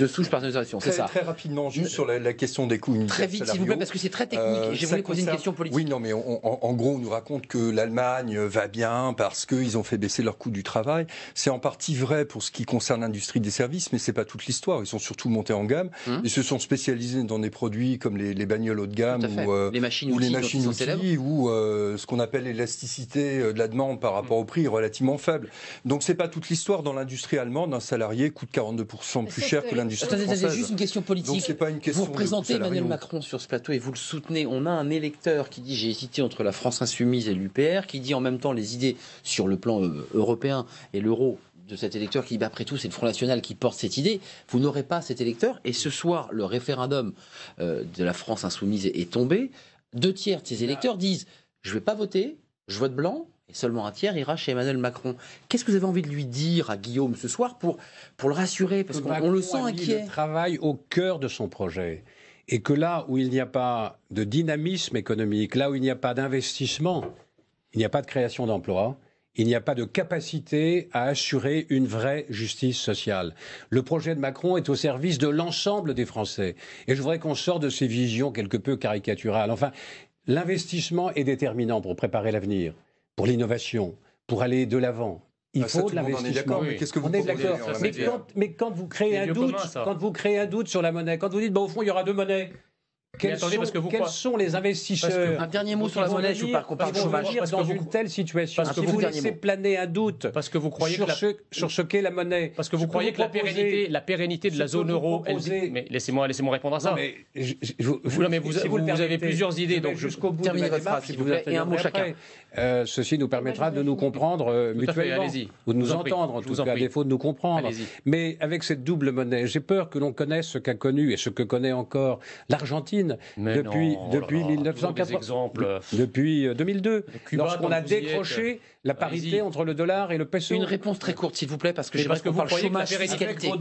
Speaker 1: souche par naturalisation, c'est ça.
Speaker 3: Très rapidement, juste sur la question des coûts unitaires.
Speaker 1: Très vite, s'il vous plaît, parce que c'est très technique. J'ai voulu poser une question politique.
Speaker 3: Oui, non, mais en gros, on nous raconte que l'Allemagne va bien parce qu'ils ont fait baisser leur coût du travail. C'est en partie vrai pour ce qui concerne l'industrie des services, mais c'est pas toute l'histoire. Ils sont surtout montés en gamme. Ils se sont spécialisés dans des produits comme les bagnoles haut de gamme ou
Speaker 1: les machines-outils
Speaker 3: ou ce qu'on appelle l'élasticité de la demande par rapport au prix relativement faible. Donc c'est pas toute l'histoire. Dans l'industrie allemande, un salarié coûte 42% plus cher que l'industrie française.
Speaker 1: C'est juste une question politique.
Speaker 3: Donc c'est pas une question.
Speaker 1: Vous représentez Emmanuel Macron sur ce plateau et vous le soutenez. On a un électeur qui dit j'ai hésité entre la France insoumise et l'UPR, qui dit en même temps les idées sur le plan européen et l'euro de cet électeur qui dit après tout c'est le Front National qui porte cette idée. Vous n'aurez pas cet électeur et ce soir le référendum de la France insoumise est tombé. 2 tiers de ces électeurs disent je ne vais pas voter, je vote blanc. Et seulement un tiers ira chez Emmanuel Macron. Qu'est-ce que vous avez envie de lui dire à Guillaume ce soir pour le rassurer? Parce qu'on le sent inquiet.
Speaker 6: Il travaille au cœur de son projet. Et que là où il n'y a pas de dynamisme économique, là où il n'y a pas d'investissement, il n'y a pas de création d'emplois, il n'y a pas de capacité à assurer une vraie justice sociale. Le projet de Macron est au service de l'ensemble des Français. Et je voudrais qu'on sorte de ces visions quelque peu caricaturales. Enfin, l'investissement est déterminant pour préparer l'avenir, pour l'innovation, pour aller de l'avant. Il faut de l'investissement.
Speaker 3: Mais qu'est-ce que vous proposez?
Speaker 6: Mais quand vous créez un doute, sur la monnaie, quand vous dites au fond il y aura 2 monnaies, quels sont les investisseurs?
Speaker 1: Un dernier mot sur la monnaie, je vous parle qu'on parle de chômage.
Speaker 6: Dans une telle situation, si vous laissez planer un doute sur ce qu'est la monnaie,
Speaker 4: parce que vous croyez que la pérennité de la zone euro, mais laissez-moi répondre à ça. Vous avez plusieurs idées, donc
Speaker 6: jusqu'au bout de votre phrase, s'il vous plaît, et un mot chacun. Ceci nous permettra de nous comprendre mutuellement, ou de nous entendre, en tout cas, à défaut de nous comprendre. Mais avec cette double monnaie, j'ai peur que l'on connaisse ce qu'a connu et ce que connaît encore l'Argentine depuis 1980, depuis 2002, lorsqu'on a décroché la parité entre le dollar et le peso.
Speaker 1: Une réponse très courte, s'il vous plaît, parce que j'aimerais qu'on parle chômage, fiscalité.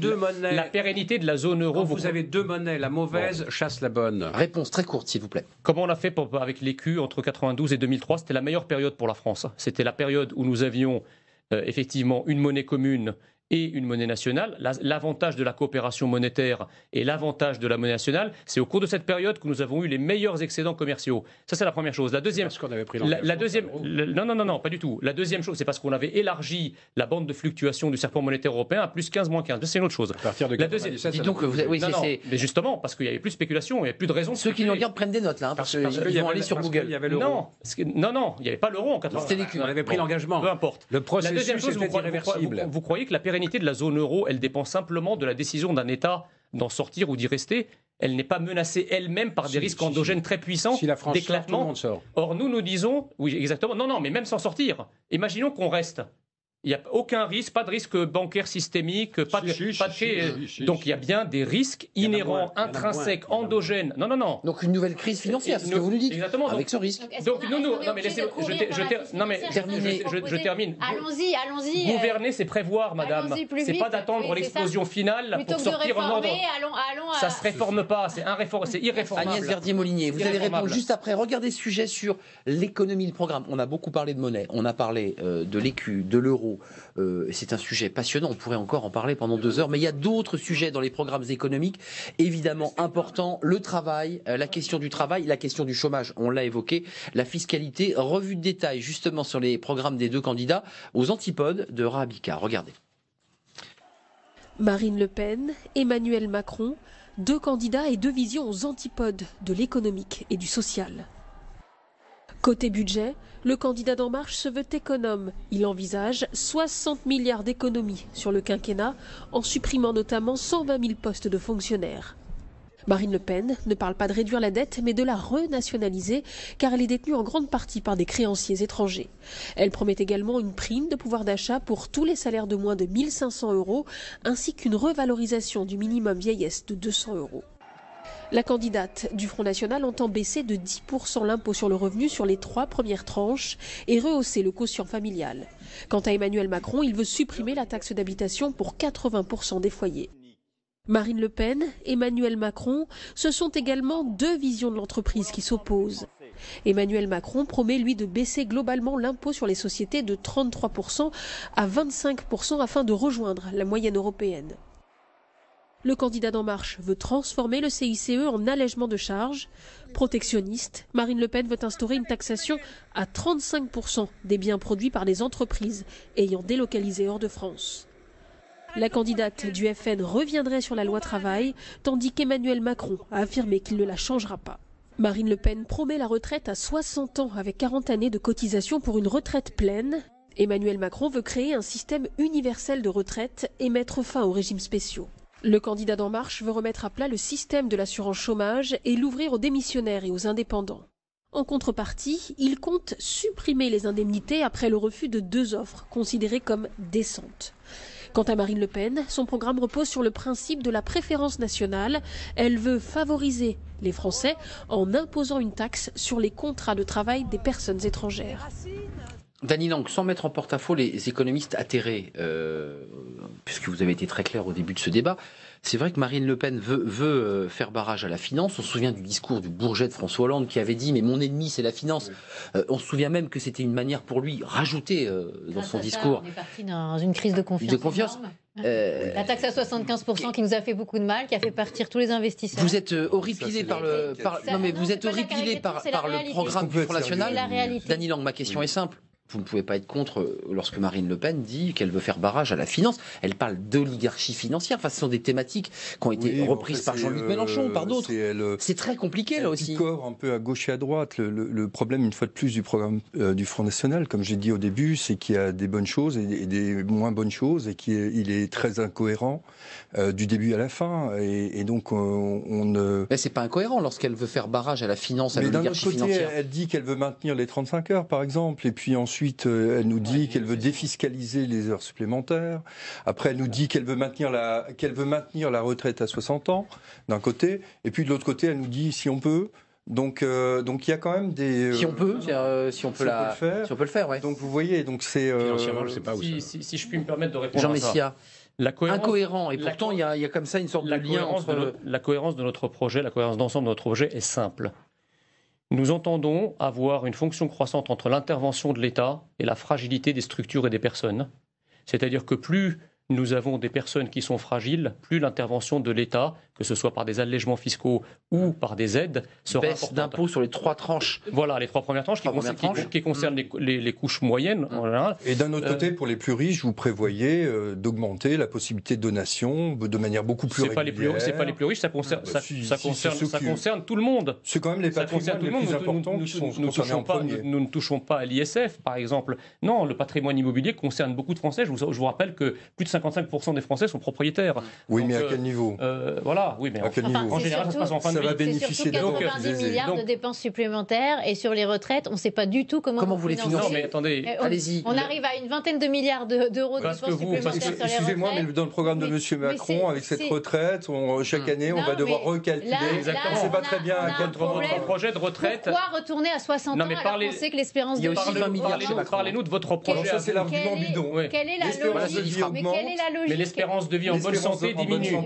Speaker 4: La pérennité de la zone euro.
Speaker 6: Vous avez 2 monnaies, la mauvaise chasse la bonne.
Speaker 1: Réponse très courte, s'il vous plaît.
Speaker 4: Comment on a fait avec l'écu entre 92 et 2003? C'était la meilleure période pour la France. C'était la période où nous avions effectivement une monnaie commune et une monnaie nationale. L'avantage de la coopération monétaire et l'avantage de la monnaie nationale, c'est au cours de cette période que nous avons eu les meilleurs excédents commerciaux. Ça, c'est la première chose. La deuxième,
Speaker 6: parce qu'on avait pris
Speaker 4: non, pas du tout. La deuxième chose, c'est parce qu'on avait élargi la bande de fluctuation du serpent monétaire européen à plus 15, moins 15. C'est une autre chose.
Speaker 6: À partir de 97,
Speaker 1: dites donc,
Speaker 4: mais justement, parce qu'il n'y avait plus de spéculation, il n'y avait plus de raison.
Speaker 1: Ceux qui nous regardent prennent des notes, là, parce qu'ils vont aller sur Google.
Speaker 4: Il y avait l'euro. Non, il n'y avait pas l'euro en 90.
Speaker 1: C'était l'écu.
Speaker 6: On avait pris l'engagement.
Speaker 4: Peu importe.
Speaker 6: Le processus était irréversible.
Speaker 4: Vous croyez que la pérennité de la zone euro, elle dépend simplement de la décision d'un État d'en sortir ou d'y rester. Elle n'est pas menacée elle-même par des risques endogènes très puissants d'éclatement. Or, nous disons, oui, exactement, non, mais même sans sortir, imaginons qu'on reste. Il n'y a aucun risque, pas de risque bancaire systémique, donc il y a bien des risques inhérents, intrinsèques, endogènes. Non.
Speaker 1: Donc une nouvelle crise financière, c'est ce que vous nous dites.
Speaker 4: Exactement.
Speaker 1: Avec ce risque.
Speaker 4: Donc non, mais laissez-moi, je termine.
Speaker 2: Allons-y.
Speaker 4: Gouverner, c'est prévoir, madame. C'est pas d'attendre l'explosion finale pour sortir en ordre. Ça se réforme pas, c'est irréformable.
Speaker 1: Agnès Verdier-Molinier, vous allez répondre juste après. Regardez ce sujet sur l'économie, le programme. On a beaucoup parlé de monnaie, on a parlé de l'écu, de l'euro. C'est un sujet passionnant, on pourrait encore en parler pendant 2 heures, mais il y a d'autres sujets dans les programmes économiques évidemment importants, le travail, la question du travail, la question du chômage, on l'a évoqué, la fiscalité, revue de détail justement sur les programmes des 2 candidats aux antipodes de Rabika. Regardez.
Speaker 7: Marine Le Pen, Emmanuel Macron, 2 candidats et 2 visions aux antipodes de l'économique et du social. Côté budget, le candidat d'En Marche se veut économe. Il envisage 60 milliards d'économies sur le quinquennat, en supprimant notamment 120 000 postes de fonctionnaires. Marine Le Pen ne parle pas de réduire la dette, mais de la renationaliser, car elle est détenue en grande partie par des créanciers étrangers. Elle promet également une prime de pouvoir d'achat pour tous les salaires de moins de 1 500 €, ainsi qu'une revalorisation du minimum vieillesse de 200 €. La candidate du Front National entend baisser de 10% l'impôt sur le revenu sur les 3 premières tranches et rehausser le quotient familial. Quant à Emmanuel Macron, il veut supprimer la taxe d'habitation pour 80% des foyers. Marine Le Pen, Emmanuel Macron, ce sont également deux visions de l'entreprise qui s'opposent. Emmanuel Macron promet, lui, de baisser globalement l'impôt sur les sociétés de 33% à 25% afin de rejoindre la moyenne européenne. Le candidat d'En Marche veut transformer le CICE en allègement de charges. Protectionniste, Marine Le Pen veut instaurer une taxation à 35% des biens produits par les entreprises ayant délocalisé hors de France. La candidate du FN reviendrait sur la loi travail, tandis qu'Emmanuel Macron a affirmé qu'il ne la changera pas. Marine Le Pen promet la retraite à 60 ans avec 40 années de cotisation pour une retraite pleine. Emmanuel Macron veut créer un système universel de retraite et mettre fin aux régimes spéciaux. Le candidat d'En Marche veut remettre à plat le système de l'assurance chômage et l'ouvrir aux démissionnaires et aux indépendants. En contrepartie, il compte supprimer les indemnités après le refus de 2 offres considérées comme décentes. Quant à Marine Le Pen, son programme repose sur le principe de la préférence nationale. Elle veut favoriser les Français en imposant une taxe sur les contrats de travail des personnes étrangères.
Speaker 1: Dany Lang, sans mettre en porte-à-faux les économistes atterrés, puisque vous avez été très clair au début de ce débat, c'est vrai que Marine Le Pen veut faire barrage à la finance. On se souvient du discours du Bourget de François Hollande qui avait dit « mais mon ennemi c'est la finance ». On se souvient même que c'était une manière pour lui rajouter dans son discours.
Speaker 2: On est parti dans une crise de confiance. La taxe à 75% qui nous a fait beaucoup de mal, qui a fait partir tous les investisseurs.
Speaker 1: Vous êtes horripilé par le programme du Front National. Dany Lang, ma question est simple. Vous ne pouvez pas être contre lorsque Marine Le Pen dit qu'elle veut faire barrage à la finance. Elle parle d'oligarchie financière. Enfin, ce sont des thématiques qui ont été reprises par Jean-Luc Mélenchon, par d'autres. C'est très compliqué, là aussi.
Speaker 3: Elle picore un peu à gauche et à droite. Le problème, une fois de plus, du programme du Front National, comme j'ai dit au début, c'est qu'il y a des bonnes choses et des moins bonnes choses et qu'il est très incohérent du début à la fin. Et donc, on ne...
Speaker 1: Mais c'est pas incohérent lorsqu'elle veut faire barrage à la finance, à l'oligarchie financière.
Speaker 3: Elle dit qu'elle veut maintenir les 35 heures, par exemple, et puis ensuite, elle nous dit qu'elle veut défiscaliser les heures supplémentaires. Après, elle nous dit qu'elle veut maintenir la retraite à 60 ans, d'un côté. Et puis, de l'autre côté, elle nous dit si on peut. Donc il y a quand même des...
Speaker 1: Si on peut, si on peut le faire, ouais.
Speaker 3: Donc, vous voyez, donc c'est...
Speaker 4: Financièrement, je sais pas où si je puis me permettre de répondre
Speaker 1: Jean
Speaker 4: à ça.
Speaker 1: Messia. Incohérent, et pourtant il y a comme ça une sorte de lien entre...
Speaker 4: La cohérence de notre projet, la cohérence d'ensemble de notre projet est simple. Nous entendons avoir une fonction croissante entre l'intervention de l'État et la fragilité des structures et des personnes. C'est-à-dire que plus nous avons des personnes qui sont fragiles, plus l'intervention de l'État, que ce soit par des allègements fiscaux ou par des aides, sera
Speaker 1: baisse d'impôts sur les 3 tranches.
Speaker 4: Voilà, les 3 premières tranches qui concernent les couches moyennes en général.
Speaker 3: Et d'un autre côté, pour les plus riches, vous prévoyez d'augmenter la possibilité de donation de manière beaucoup plus régulière.
Speaker 4: C'est pas les plus riches, ça concerne tout le monde.
Speaker 3: C'est quand même les patrimoines les plus importants qui sont concernés en premier.
Speaker 4: Nous ne touchons pas à l'ISF, par exemple. Non, le patrimoine immobilier concerne beaucoup de Français. Je vous rappelle que plus de 55% des Français sont propriétaires.
Speaker 3: Oui,
Speaker 4: donc,
Speaker 3: mais à quel niveau
Speaker 4: Voilà, oui, mais
Speaker 3: à quel niveau
Speaker 4: en général, ça se passe en fin de vie.
Speaker 3: Ça va bénéficier
Speaker 2: c'est surtout 90 milliards de dépenses supplémentaires et sur les retraites, on ne sait pas du tout comment
Speaker 1: vous les financez.
Speaker 4: Non, mais attendez,
Speaker 1: allez-y.
Speaker 2: On arrive à une vingtaine de milliards d'euros de dépenses supplémentaires sur les retraites.
Speaker 3: Excusez-moi, mais dans le programme de M. Macron, avec cette retraite, chaque année, on va devoir recalculer.
Speaker 4: Exactement.
Speaker 3: On ne sait pas très bien à quel
Speaker 4: votre projet de retraite.
Speaker 2: Pourquoi retourner à 60 ans alors qu'on sait que l'espérance de vie...
Speaker 4: Parlez-nous de votre projet.
Speaker 3: Ça, c'est l'argument bidon.
Speaker 2: Quelle est la logique? Mais quelle est la logique?
Speaker 4: Mais l'espérance de vie en bonne santé diminue.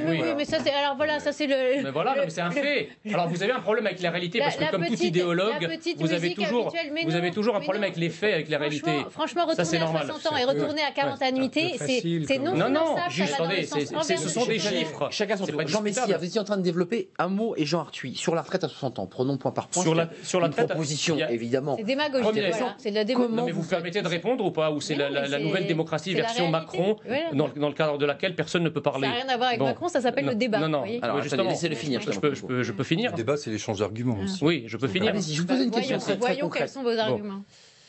Speaker 2: Oui, mais ça, c'est... Alors voilà, ça c'est le...
Speaker 4: Mais voilà, mais c'est un fait. Alors vous avez un problème avec la réalité, parce que comme tout idéologue, vous avez toujours un problème avec les faits, avec la réalité.
Speaker 2: Franchement, retourner à 60 ans et retourner à 40 annuités, c'est non finançable.
Speaker 4: Non, juste, attendez, ce sont des chiffres.
Speaker 1: Chacun son tour. Jean Messia, vous étiez en train de développer un mot, et Jean Arthuis, sur la retraite à 60 ans. Prenons point par point.
Speaker 4: Sur la retraite,
Speaker 1: proposition, évidemment.
Speaker 2: C'est démagogique, c'est de la démagogie.
Speaker 4: Mais vous permettez de répondre ou pas? Ou c'est la nouvelle démocratie version Macron, dans le cadre de laquelle personne ne peut parler?
Speaker 2: Ça n'a rien à voir avec Macron, ça s'appelle le débat.
Speaker 4: Non.
Speaker 1: Alors justement, laissez-le finir.
Speaker 4: Je peux finir.
Speaker 3: Le débat, c'est l'échange d'arguments aussi.
Speaker 4: Oui, je peux finir.
Speaker 1: Allez-y, je vous pose une question très
Speaker 2: Voyons
Speaker 1: concrète.
Speaker 2: quels sont vos arguments.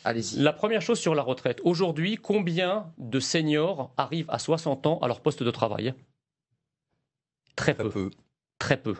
Speaker 1: Allez-y.
Speaker 4: La première chose sur la retraite. Aujourd'hui, combien de seniors arrivent à 60 ans à leur poste de travail? Très peu. très peu.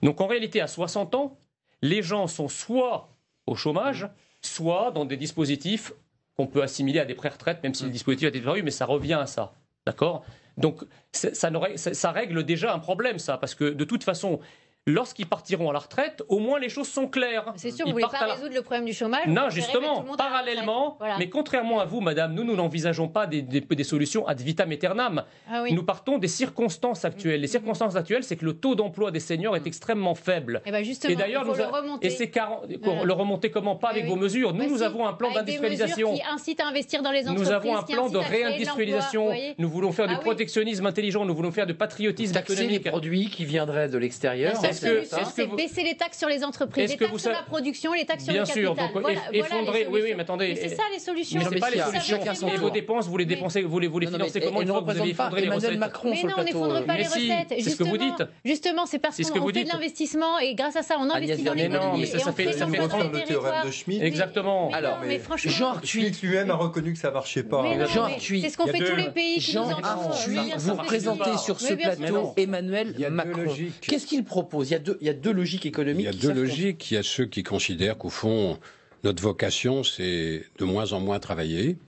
Speaker 4: Donc en réalité, à 60 ans, les gens sont soit au chômage, soit dans des dispositifs qu'on peut assimiler à des pré-retraites, même si le dispositif a été disparu, mais ça revient à ça. D'accord ? Donc ça règle déjà un problème, ça, parce que de toute façon, lorsqu'ils partiront à la retraite, au moins les choses sont claires.
Speaker 2: C'est sûr, vous ne voulez pas résoudre le problème du chômage.
Speaker 4: Non, justement, parallèlement,
Speaker 2: voilà.
Speaker 4: Mais contrairement à vous, madame, nous n'envisageons pas des solutions ad vitam aeternam.
Speaker 2: Ah oui.
Speaker 4: Nous partons des circonstances actuelles. Les circonstances actuelles, c'est que le taux d'emploi des seniors est extrêmement faible.
Speaker 2: Et, justement,
Speaker 4: d'ailleurs,
Speaker 2: il faut le remonter.
Speaker 4: Et c'est le remonter comment? Pas avec vos mesures. Nous avons un plan d'industrialisation.
Speaker 2: Qui incite à investir dans les entreprises.
Speaker 4: Nous avons un plan de réindustrialisation. Nous voulons faire du protectionnisme intelligent. Nous voulons faire du patriotisme économique.
Speaker 1: Taxer les produits qui viendraient de l'extérieur.
Speaker 2: C'est baisser les taxes sur les entreprises, les taxes sur la production, les taxes sur le capital.
Speaker 4: Bien sûr, donc effondrer. Oui, mais attendez.
Speaker 2: Mais c'est ça les solutions.
Speaker 4: Mais c'est pas les solutions. Et vos dépenses, vous les dépensez, vous les financez comment une fois que vous avez effondré les recettes?
Speaker 2: Mais non, on n'effondre pas les recettes.
Speaker 4: C'est ce que vous dites.
Speaker 2: Justement, c'est parce qu'on fait de l'investissement et grâce à ça, on investit dans l'économie.
Speaker 4: Mais ça fait
Speaker 3: le théorème de Schmitt.
Speaker 4: Exactement.
Speaker 1: Alors, Jean Arthuis
Speaker 3: lui-même a reconnu que ça marchait pas.
Speaker 1: Jean Arthuis,
Speaker 2: c'est ce qu'on fait tous les pays qui nous entourent.
Speaker 1: Jean Arthuis, vous représentez sur ce plateau Emmanuel Macron. Qu'est-ce qu'il propose? Il y a deux logiques économiques.
Speaker 6: Il y a deux logiques. Il y a ceux qui considèrent qu'au fond, notre vocation, c'est de moins en moins travailler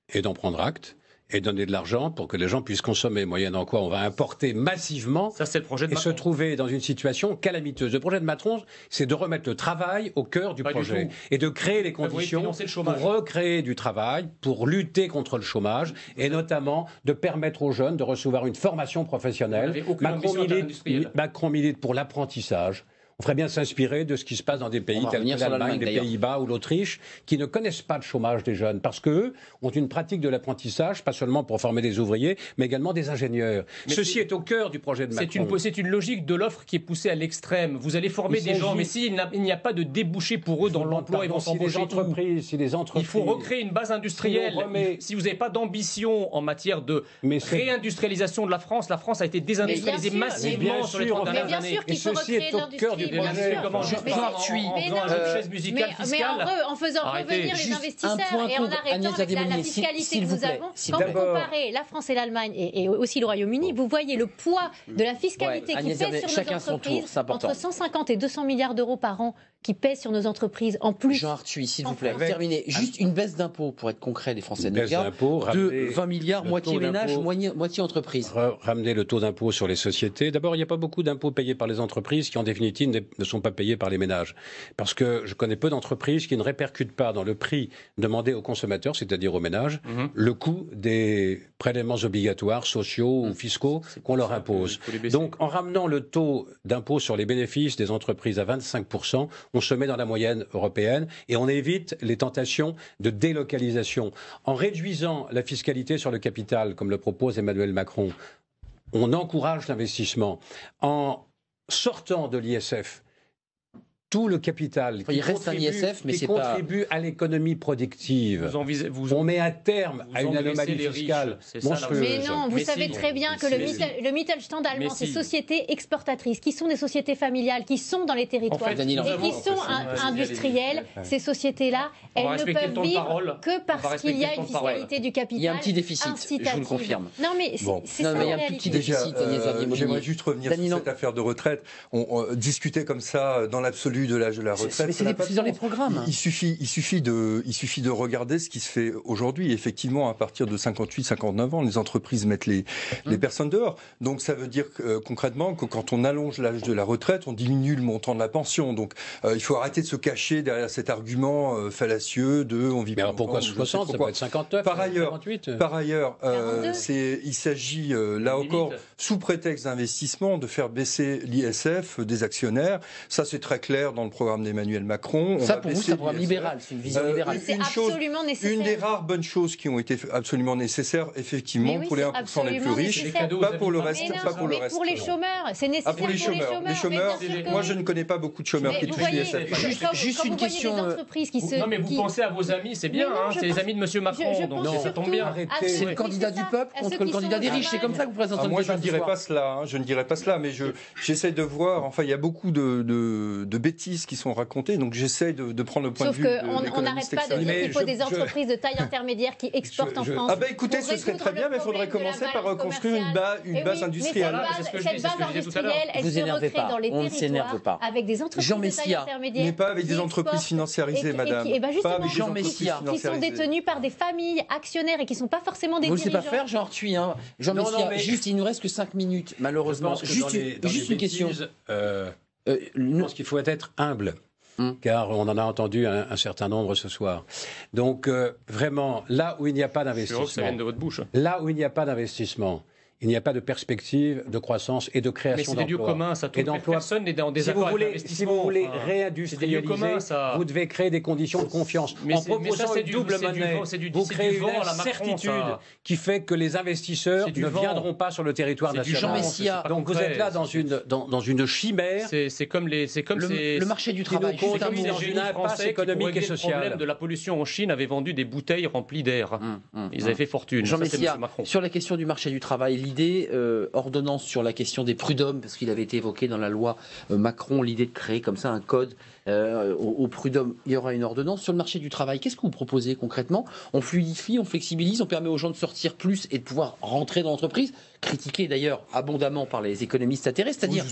Speaker 6: et d'en prendre acte et donner de l'argent pour que les gens puissent consommer, moyennant quoi on va importer massivement.
Speaker 4: Ça, c'est le projet de
Speaker 6: et
Speaker 4: Macron.
Speaker 6: Se trouver dans une situation calamiteuse. Le projet de Macron, c'est de remettre le travail au cœur du projet et de créer les conditions pour recréer du travail, pour lutter contre le chômage et notamment de permettre aux jeunes de recevoir une formation professionnelle. Macron milite pour l'apprentissage. On ferait bien s'inspirer de ce qui se passe dans des pays tels que l'Allemagne, les Pays-Bas ou l'Autriche, qui ne connaissent pas le chômage des jeunes, parce qu'eux ont une pratique de l'apprentissage, pas seulement pour former des ouvriers, mais également des ingénieurs. Ceci est au cœur du projet de Macron.
Speaker 4: C'est une logique de l'offre qui est poussée à l'extrême. Vous allez former des gens, mais s'il n'y a pas de débouché pour eux dans l'emploi, ils vont s'embaucher Il faut recréer une base industrielle. Si vous n'avez pas d'ambition en matière de réindustrialisation de la France a été désindustrialisée massivement sur les 30 dernières années.
Speaker 2: Et ceci est au cœur
Speaker 4: en
Speaker 2: faisant revenir les investisseurs et en arrêtant avec la fiscalité que nous avons. Quand vous comparez la France et l'Allemagne et aussi le Royaume-Uni, vous voyez le poids de la fiscalité qui pèse sur nos entreprises, entre 150 et 200 milliards d'euros par an qui pèsent sur nos entreprises en plus.
Speaker 1: Jean Arthuis, s'il vous plaît, pour terminer, juste une baisse d'impôts pour être concret, les Français de de 20 milliards, moitié ménage, moitié entreprise.
Speaker 6: Ramener le taux d'impôt sur les sociétés. D'abord, il n'y a pas beaucoup d'impôts payés par les entreprises qui, en définitive, ne sont pas payés par les ménages. Parce que je connais peu d'entreprises qui ne répercutent pas dans le prix demandé aux consommateurs, c'est-à-dire aux ménages, le coût des prélèvements obligatoires, sociaux ou fiscaux qu'on leur impose. Donc, en ramenant le taux d'impôt sur les bénéfices des entreprises à 25%, on se met dans la moyenne européenne et on évite les tentations de délocalisation. En réduisant la fiscalité sur le capital, comme le propose Emmanuel Macron, on encourage l'investissement. En sortant de l'ISF, tout le capital qui contribue à l'économie productive. On met un terme à une anomalie fiscale monstrueuse.
Speaker 2: Mais non, vous savez très bien que le Mittelstand allemand, c'est sociétés exportatrices, qui sont des sociétés familiales, qui sont dans les territoires et qui sont industrielles. Ces sociétés-là, elles ne peuvent vivre que parce qu'il y a une fiscalité du capital.
Speaker 1: Il y a un petit déficit, je vous le confirme.
Speaker 2: Non, mais c'est ça.
Speaker 1: Il y a un petit déficit.
Speaker 3: J'aimerais juste revenir sur cette affaire de retraite. On discutait comme ça dans l'absolu de l'âge de la retraite.
Speaker 1: C'est dans les programmes.
Speaker 3: Il suffit de regarder ce qui se fait aujourd'hui. Effectivement, à partir de 58-59 ans, les entreprises mettent les personnes dehors. Donc ça veut dire concrètement que quand on allonge l'âge de la retraite, on diminue le montant de la pension. Donc il faut arrêter de se cacher derrière cet argument fallacieux de on vit.
Speaker 6: Mais alors pourquoi 60? Ça peut être 59,
Speaker 3: par ailleurs,
Speaker 6: 58.
Speaker 3: Par ailleurs, il s'agit là encore, sous prétexte d'investissement, de faire baisser l'ISF des actionnaires. Ça c'est très clair dans le programme d'Emmanuel Macron.
Speaker 1: Ça, pour vous, c'est un programme libéral, c'est une vision libérale.
Speaker 2: C'est absolument nécessaire.
Speaker 3: Une des rares bonnes choses qui ont été absolument nécessaires, effectivement, pour les 1% les plus riches, pas pour le reste.
Speaker 2: Mais pour les chômeurs, c'est nécessaire pour les chômeurs.
Speaker 3: Les chômeurs, moi je ne connais pas beaucoup de chômeurs qui touchent l'ISF.
Speaker 1: Juste une question.
Speaker 4: Non mais vous pensez à vos amis, c'est bien, c'est les amis de M. Macron, donc ça tombe bien.
Speaker 1: C'est le candidat du peuple contre le candidat des riches, c'est comme ça que vous présentez.
Speaker 3: Moi je ne dirais pas cela, mais j'essaie de voir, enfin il y a beaucoup de bêtises bêtises qui sont racontées, donc j'essaie de prendre le point de vue.
Speaker 2: Sauf qu'on n'arrête pas de dire qu'il faut des entreprises de taille intermédiaire qui exportent en France.
Speaker 3: Ah ben écoutez, ce serait très bien, mais il faudrait commencer par reconstruire une base industrielle.
Speaker 2: Cette base industrielle, elle se recrée dans les territoires avec des entreprises de taille intermédiaire.
Speaker 3: Mais pas avec des entreprises financiarisées, madame.
Speaker 2: Et bien justement, Jean Messia, qui sont détenues par des familles actionnaires et qui ne sont pas forcément des dirigeants.
Speaker 1: Vous ne savez pas faire, Jean Arthuis. Jean Messia, juste, il nous reste que 5 minutes, malheureusement. Juste une question.
Speaker 6: Je pense qu'il faut être humble, car on en a entendu un certain nombre ce soir. Donc, vraiment, là où il n'y a pas d'investissement,
Speaker 4: ça vient de votre bouche.
Speaker 6: Là où il n'y a pas d'investissement, il n'y a pas de perspective de croissance et de création d'emplois.
Speaker 4: Mais c'est des lieux communs, ça. Personne n'est dans des accords avec l'investissement.
Speaker 6: Si vous voulez réindustrialiser, vous devez créer des conditions de confiance. En proposant une double monnaie, vous créez une incertitude qui fait que les investisseurs ne viendront pas sur le territoire national. Donc vous êtes là dans une chimère.
Speaker 4: C'est comme
Speaker 1: le marché du travail.
Speaker 4: Qui nous conduit dans une impasse économique et sociale. Le problème de la pollution en Chine avait vendu des bouteilles remplies d'air. Ils avaient fait fortune.
Speaker 1: Jean Messia, sur la question du marché du travail, l'idée, ordonnance sur la question des prud'hommes, parce qu'il avait été évoqué dans la loi Macron, l'idée de créer comme ça un code aux prud'hommes, il y aura une ordonnance. Sur le marché du travail, qu'est-ce que vous proposez concrètement? On fluidifie, on flexibilise, on permet aux gens de sortir plus et de pouvoir rentrer dans l'entreprise, critiqué d'ailleurs abondamment par les économistes atterrés, c'est-à-dire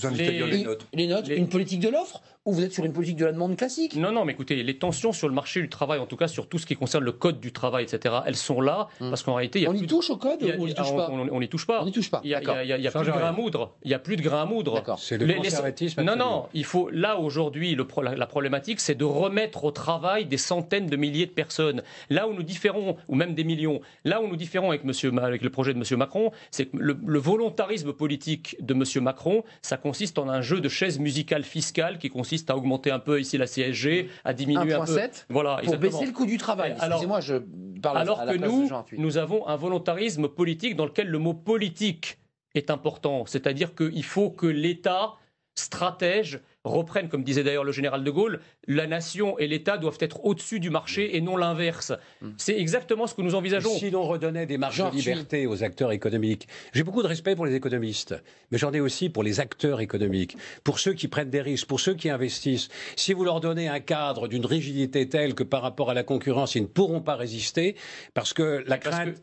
Speaker 1: les notes, une politique de l'offre, ou vous êtes sur une politique de la demande classique?
Speaker 4: Non, mais écoutez, les tensions sur le marché du travail, en tout cas sur tout ce qui concerne le code du travail, etc., elles sont là, parce qu'en réalité...
Speaker 1: On y touche au code ou on n'y touche pas?
Speaker 4: On n'y touche pas.
Speaker 1: On n'y touche pas.
Speaker 4: Il y a plus de grain à moudre. Il n'y a plus de grain à moudre.
Speaker 6: C'est le conservatisme.
Speaker 4: Non, il faut... Là, aujourd'hui, la problématique, c'est de remettre au travail des centaines de milliers de personnes. Là où nous différons, ou même des millions, là où nous différons avec le projet de M. Macron, c'est que le volontarisme politique de M. Macron, ça consiste en un jeu de chaises musicales fiscales qui consiste à augmenter un peu ici la CSG, à diminuer un peu...
Speaker 1: 1,7 voilà, pour baisser le coût du travail. Excusez-moi, je parle
Speaker 4: alors
Speaker 1: à la
Speaker 4: que
Speaker 1: place de Jean Arthuis.
Speaker 4: nous avons un volontarisme politique dans lequel le mot politique est important. C'est-à-dire qu'il faut que l'État stratège reprenne, comme disait d'ailleurs le général de Gaulle, la nation et l'État doivent être au-dessus du marché et non l'inverse. C'est exactement ce que nous envisageons.
Speaker 6: Si l'on redonnait des marges de liberté aux acteurs économiques, j'ai beaucoup de respect pour les économistes, mais j'en ai aussi pour les acteurs économiques, pour ceux qui prennent des risques, pour ceux qui investissent. Si vous leur donnez un cadre d'une rigidité telle que par rapport à la concurrence, ils ne pourront pas résister, parce que la crainte...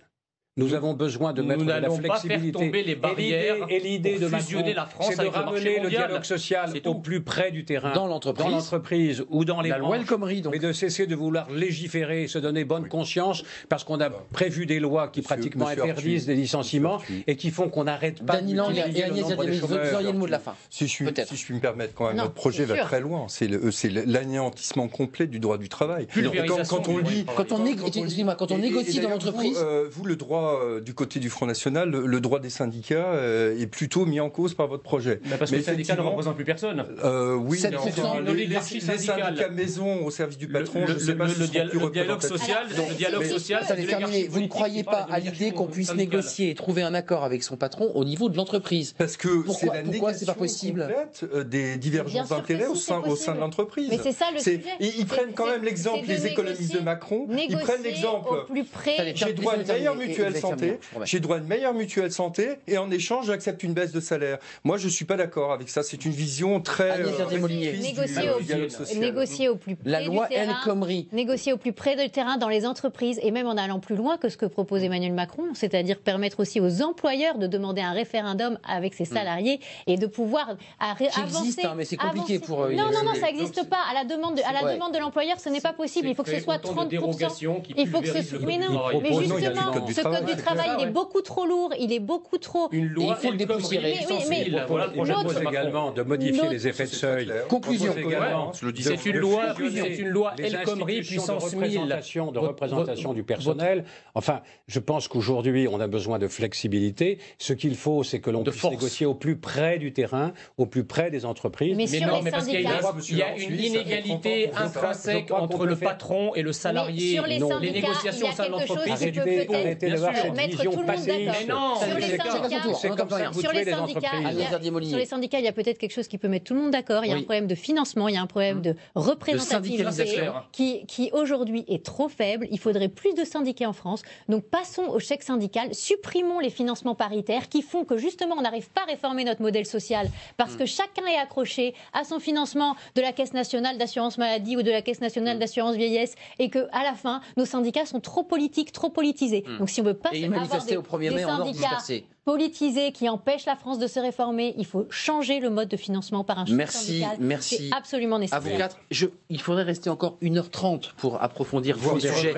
Speaker 6: Nous avons besoin de mettre de la flexibilité.
Speaker 4: Nous n'allons pas faire tomber les barrières
Speaker 6: et l'idée de
Speaker 4: fusionner la France
Speaker 6: c'est de ramener le dialogue social au plus près du terrain,
Speaker 1: dans l'entreprise
Speaker 6: ou dans les
Speaker 1: branches,
Speaker 6: mais de cesser de vouloir légiférer, se donner bonne conscience, parce qu'on a prévu des lois qui pratiquement interdisent des licenciements et qui font qu'on n'arrête pas
Speaker 1: de multiplier le nombre de chômeurs. Vous auriez le mot de la fin.
Speaker 3: Si je puis me permettre, quand même, notre projet va très loin. C'est l'anéantissement complet du droit du travail.
Speaker 1: Quand on négocie dans l'entreprise,
Speaker 3: vous le droit du côté du Front National, le droit des syndicats est plutôt mis en cause par votre projet.
Speaker 4: Parce que les syndicats ne représentent plus personne.
Speaker 3: Oui, les syndicats maison au service du patron, je ne sais pas si
Speaker 4: le dialogue social,
Speaker 1: c'est terminé. Vous ne croyez pas à l'idée qu'on puisse négocier et trouver un accord avec son patron au niveau de l'entreprise?
Speaker 3: Parce que c'est la négation complète des divergences d'intérêts au sein de l'entreprise.
Speaker 2: Mais c'est ça le sujet.
Speaker 3: Ils prennent quand même l'exemple, les économistes de Macron, ils prennent l'exemple. J'ai droit à une meilleure mutuelle santé, j'ai droit à une meilleure mutuelle santé, et en échange, j'accepte une baisse de salaire. Moi, je ne suis pas d'accord avec ça. C'est une vision très
Speaker 2: négocier au plus près
Speaker 1: la loi
Speaker 2: du terrain,
Speaker 1: El Khomri.
Speaker 2: Négocier au plus près du terrain dans les entreprises, et même en allant plus loin que ce que propose Emmanuel Macron, c'est-à-dire permettre aussi aux employeurs de demander un référendum avec ses salariés et de pouvoir avancer.
Speaker 1: Existe, mais c'est compliqué pour eux.
Speaker 2: Non, ça n'existe pas. À la demande de l'employeur, ce n'est pas possible. Il faut que ce soit 30%. Il faut que ce mais non, mais justement, ce code du travail, il est beaucoup trop lourd, il est beaucoup trop...
Speaker 4: Une loi,
Speaker 1: il faut le dépoussiérer.
Speaker 6: Je propose également de modifier les effets de seuil.
Speaker 1: Conclusion.
Speaker 4: C'est une loi El Khomri puissance 1000.
Speaker 6: De représentation du personnel. Enfin, je pense qu'aujourd'hui, on a besoin de flexibilité. Ce qu'il faut, c'est que l'on puisse négocier au plus près du terrain, au plus près des entreprises.
Speaker 2: Mais
Speaker 4: parce qu'il y a une inégalité intrinsèque entre le patron et le salarié.
Speaker 2: Sur les syndicats,
Speaker 4: les négociations au sein de l'entreprise,
Speaker 2: c'est du
Speaker 6: arrêtez de
Speaker 2: mettre tout le monde d'accord. Sur les syndicats, il y a peut-être quelque chose qui peut mettre tout le monde d'accord. Il y a un problème de financement, il y a un problème de représentativité qui aujourd'hui est trop faible. Il faudrait plus de syndicats en France. Donc passons au chèque syndical, supprimons les financements paritaires qui font que justement on n'arrive pas à réformer notre modèle social parce que chacun est accroché à son financement de la Caisse nationale d'assurance maladie ou de la Caisse nationale d'assurance vieillesse et que à la fin nos syndicats sont trop politiques, trop politisés. Donc si on veut pas avoir des syndicats politisés qui empêchent la France de se réformer, il faut changer le mode de financement par un chèque syndical. C'est absolument nécessaire.
Speaker 1: À vous quatre, il faudrait rester encore 1h30 pour approfondir le sujet,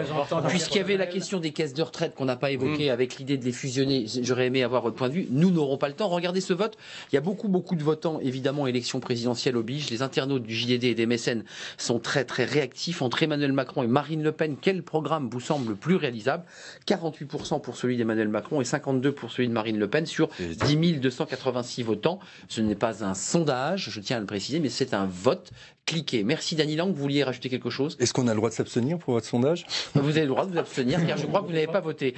Speaker 1: puisqu'il y avait la question des caisses de retraite qu'on n'a pas évoquée avec l'idée de les fusionner. J'aurais aimé avoir votre point de vue. Nous n'aurons pas le temps. Regardez ce vote. Il y a beaucoup de votants, évidemment, élection présidentielle oblige. Les internautes du JDD et des mécènes sont très très réactifs. Entre Emmanuel Macron et Marine Le Pen, quel programme vous semble le plus réalisable? 48% pour celui d'Emmanuel Macron et 52% pour celui de Marine Le Pen sur 10 286 votants. Ce n'est pas un sondage, je tiens à le préciser, mais c'est un vote. Cliquez. Merci Dany Lang, vous vouliez rajouter quelque chose?
Speaker 3: Est-ce qu'on a le droit de s'abstenir pour votre sondage?
Speaker 1: Vous avez le droit de vous abstenir car je crois que vous n'avez pas voté.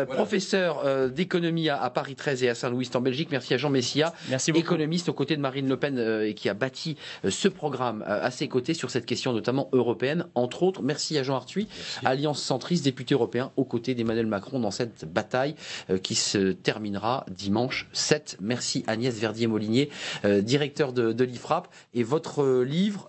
Speaker 1: Professeur d'économie à Paris 13 et à Saint-Louis en Belgique, merci à Jean Messia, économiste aux côtés de Marine Le Pen et qui a bâti ce programme à ses côtés sur cette question notamment européenne, entre autres. Merci à Jean Arthuis, Alliance Centriste, député européen aux côtés d'Emmanuel Macron dans cette bataille qui se terminera dimanche 7. Merci Agnès Verdier-Molinier, directeur de l'IFRAP, et votre livre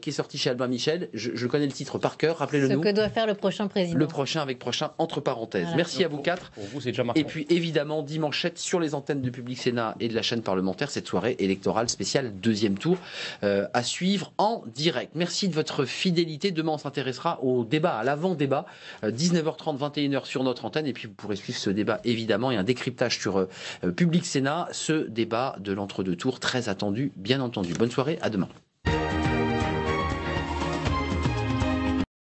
Speaker 1: qui est sorti chez Albin Michel. Je connais le titre par cœur, rappelez-le nous.
Speaker 2: Ce que doit faire le prochain président.
Speaker 1: Le prochain avec prochain entre parenthèses. Voilà. Merci à vous quatre.
Speaker 4: Pour vous, c'est déjà marquant.
Speaker 1: Et puis évidemment, dimanche 7 sur les antennes de Public Sénat et de la chaîne parlementaire, cette soirée électorale spéciale, deuxième tour, à suivre en direct. Merci de votre fidélité. Demain, on s'intéressera au débat, à l'avant-débat, 19h30, 21h sur notre antenne. Et puis vous pourrez suivre ce débat évidemment et un décryptage sur Public Sénat, ce débat de l'entre-deux tours très attendu, bien entendu. Bonne soirée, à demain.